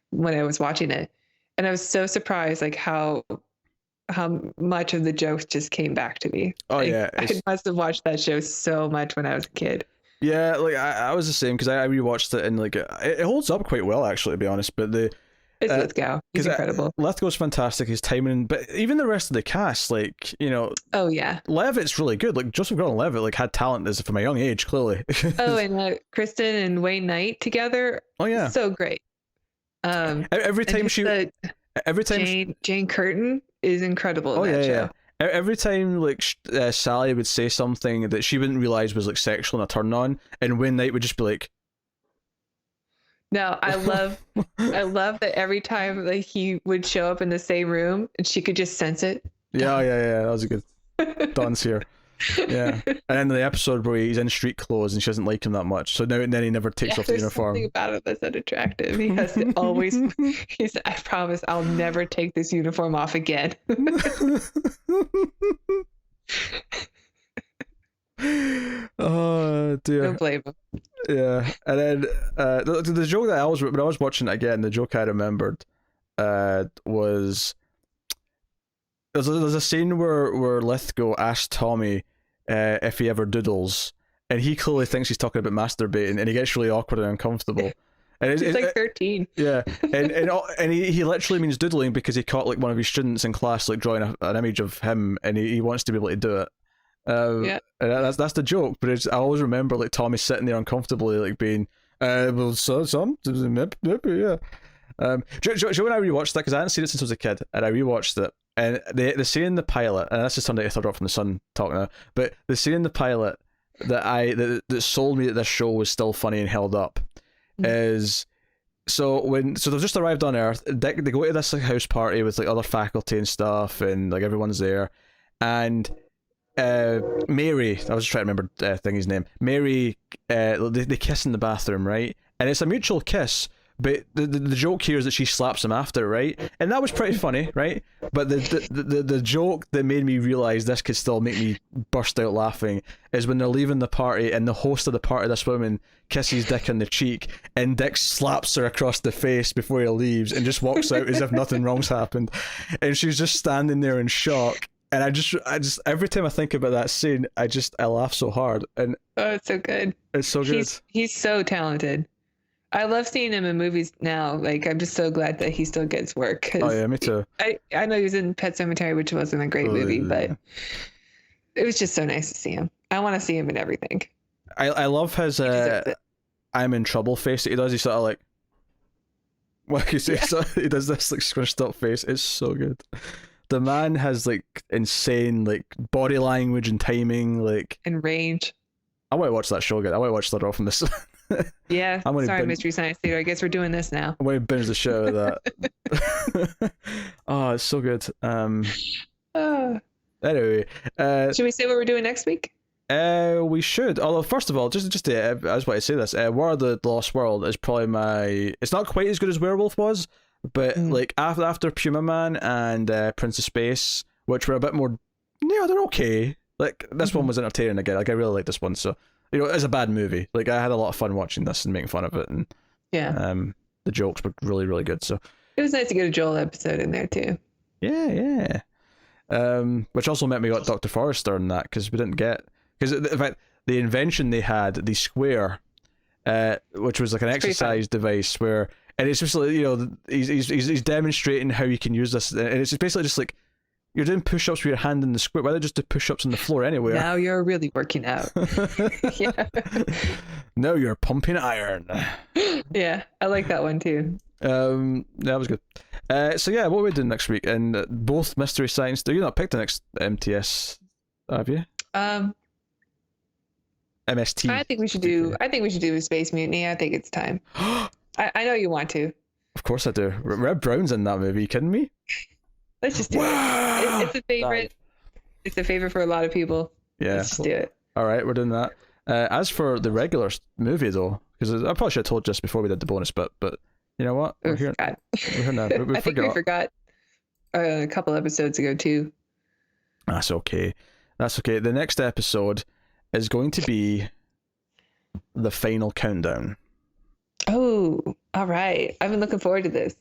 S2: when I was watching it, and I was so surprised like how much of the jokes just came back to me.
S1: Oh
S2: like,
S1: yeah,
S2: I must have watched that show so much when I was a kid.
S1: Yeah, like I was the same because I rewatched it and like it holds up quite well actually, to be honest. But
S2: it's Lithgow. He's incredible.
S1: Lithgow's fantastic. His timing, but even the rest of the cast, like
S2: Oh yeah,
S1: Levitt's really good. Like Joseph Gordon-Levitt, like had talent as from a young age, clearly.
S2: Oh, and Kristen and Wayne Knight together.
S1: Oh yeah,
S2: so great.
S1: Every time
S2: Jane Curtin is incredible in that show.
S1: Yeah. Every time like Sally would say something that she wouldn't realize was like sexual and a turn on, and Wayne Knight would just be like,
S2: "No, I love that every time like he would show up in the same room and she could just sense it."
S1: Yeah, that was a good dance here. Yeah, and then the episode where he's in street clothes and she doesn't like him that much, so now and then he never takes
S2: Yeah,
S1: off the
S2: there's
S1: uniform.
S2: something about it that's unattractive. He has to always. He said, "I promise, I'll never take this uniform off again."
S1: Oh dear.
S2: Don't blame him.
S1: Yeah, and then the joke that I was when I was watching it again, the joke I remembered was there's a scene where Lithgow asks Tommy if he ever doodles, and he clearly thinks he's talking about masturbating, and he gets really awkward and uncomfortable. And
S2: He's like 13.
S1: yeah, and he literally means doodling because he caught like one of his students in class like drawing an image of him, and he wants to be able to do it.
S2: Yeah,
S1: And that's the joke, but I always remember like Tommy sitting there uncomfortably, like being, well, so some, maybe, yeah. Do you know when I rewatched that, because I hadn't seen it since I was a kid, and I rewatched it, and the scene in the pilot, and this is something I thought from the Sun talk now, but the scene in the pilot that sold me that this show was still funny and held up is so they've just arrived on Earth. They go to this like house party with like other faculty and stuff, and like everyone's there, and Mary, I was just trying to remember Thingy's name. Mary, they kiss in the bathroom, right? And it's a mutual kiss, but the joke here is that she slaps him after, right? And that was pretty funny, right? But the joke that made me realize this could still make me burst out laughing is when they're leaving the party and the host of the party, this woman, kisses Dick on the cheek, and Dick slaps her across the face before he leaves and just walks out as if nothing wrong's happened, and she's just standing there in shock. And I just every time I think about that scene, I laugh so hard, and
S2: oh, it's so good.
S1: It's so good.
S2: He's so talented. I love seeing him in movies now. Like, I'm just so glad that he still gets work.
S1: Oh yeah, me too.
S2: I know he was in Pet Sematary, which wasn't a great movie, but it was just so nice to see him. I want to see him in everything.
S1: I love his I'm in trouble face that he does. He's sort of like, what you say? Yeah. So he does this like squished up face. It's so good. The man has like insane like body language and timing, like
S2: and range.
S1: I want to watch that show again. I want to watch that off from this.
S2: Yeah, sorry, Mystery Science Theater. I guess we're doing this now.
S1: I'm going to binge the show of that. Oh, it's so good. Anyway,
S2: should we say what we're doing next week?
S1: We should. Although, first of all, just to, I just want to say this. War of the Lost World is probably my. It's not quite as good as Werewolf was, but like after Puma Man and Prince of Space, which were a bit more, they're okay. Like this one was entertaining again. Like I really like this one. So it's a bad movie. Like I had a lot of fun watching this and making fun of it, and the jokes were really really good. So
S2: it was nice to get a Joel episode in there too.
S1: Yeah. Which also meant we got Dr. Forrester in that because we didn't get in fact the invention they had, the square, which was like an exercise device where. And it's just like, he's demonstrating how you can use this, and it's basically just like you're doing push-ups with your hand in the square. Why don't just do push-ups on the floor anyway?
S2: Now you're really working out. Yeah.
S1: Now you're pumping iron.
S2: Yeah, I like that one too.
S1: That was good. So yeah, what are we doing next week? And both Mystery Science. Do you not pick the next MTS? Have you? MST.
S2: I think we should do a Space Mutiny. I think it's time. I know you want to.
S1: Of course I do. Red Brown's in that movie. Are you kidding me?
S2: Let's just do it. It's a favorite. It's a favorite for a lot of people.
S1: Yeah.
S2: Let's just do it.
S1: All right, we're doing that. As for the regular movie, though, because I probably should have told just before we did the bonus bit, but you know what? We're here. We're here now.
S2: I think we forgot a couple episodes ago, too.
S1: That's okay. That's okay. The next episode is going to be the final countdown.
S2: Oh, all right. I've been looking forward to this.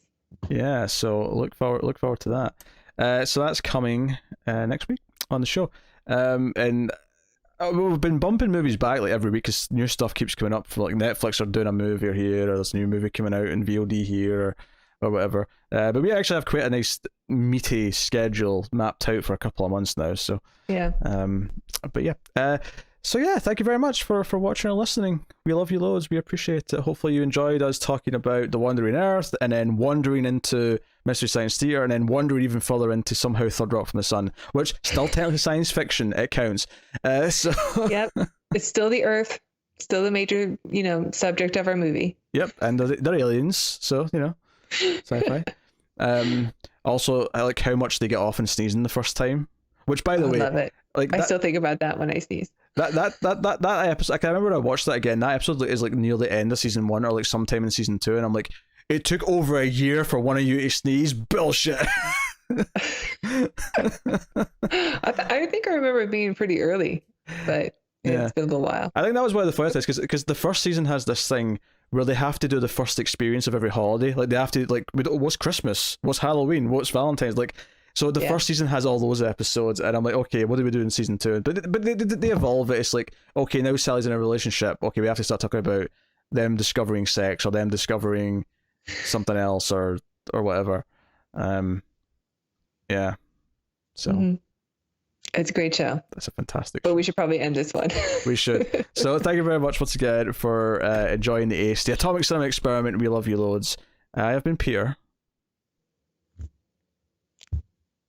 S1: Yeah, so look forward to that. So that's coming next week on the show. And we've been bumping movies back like every week because new stuff keeps coming up. Like Netflix are doing a movie here, or there's a new movie coming out in VOD here, or whatever. But we actually have quite a nice meaty schedule mapped out for a couple of months now. So
S2: yeah.
S1: But yeah. So yeah, thank you very much for watching and listening. We love you loads. We appreciate it. Hopefully you enjoyed us talking about The Wandering Earth, and then wandering into Mystery Science Theater, and then wandering even further into somehow Third Rock from the Sun, which still technically science fiction. It counts. So
S2: yep, it's still the Earth, still the major subject of our movie.
S1: Yep, and they're aliens, so sci-fi. Also, I like how much they get off in sneezing the first time. Which, by the way,
S2: love it.
S1: Like
S2: I
S1: that,
S2: still think about that when I sneeze.
S1: that episode. I can remember I watched that again. That episode is like near the end of season 1 or like sometime in season 2, and I'm like, it took over a year for one of you to sneeze. Bullshit.
S2: I think I remember it being pretty early, but it's been a little while.
S1: I think that was one of the first things because the first season has this thing where they have to do the first experience of every holiday. Like they have to like, what's Christmas? What's Halloween? What's Valentine's? Like, so the first season has all those episodes, and I'm like, okay, what do we do in season 2? But they evolve it. It's like, okay, now Sally's in a relationship. Okay, we have to start talking about them discovering sex or them discovering something else or whatever. Yeah. So
S2: it's a great show.
S1: That's a fantastic
S2: but
S1: show.
S2: We should probably end this one.
S1: We should. So thank you very much once again for enjoying the ACE, the Atomic Cinema Experiment. We love you loads. I have been Peter.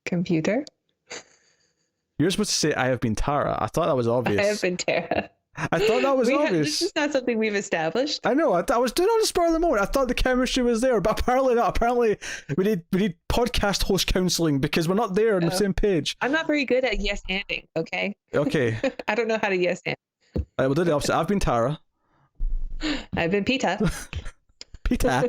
S2: Computer.
S1: You're supposed to say I have been Tara. I thought that was obvious.
S2: I have been Tara.
S1: I thought that was obvious.
S2: This is not something we've established.
S1: I know. I was doing it on the spur of the moment. I thought the chemistry was there, but apparently not. Apparently we need podcast host counselling because we're not there on the same page.
S2: I'm not very good at yes anding. Okay.
S1: Okay.
S2: I don't know how to yes and.
S1: We'll do the opposite. I've been Tara.
S2: I've been Pita.
S1: Peter.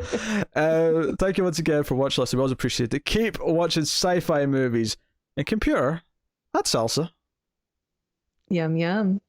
S1: Thank you once again for watching us. We always appreciate it. Keep watching sci-fi movies and computer. That's salsa.
S2: Yum yum.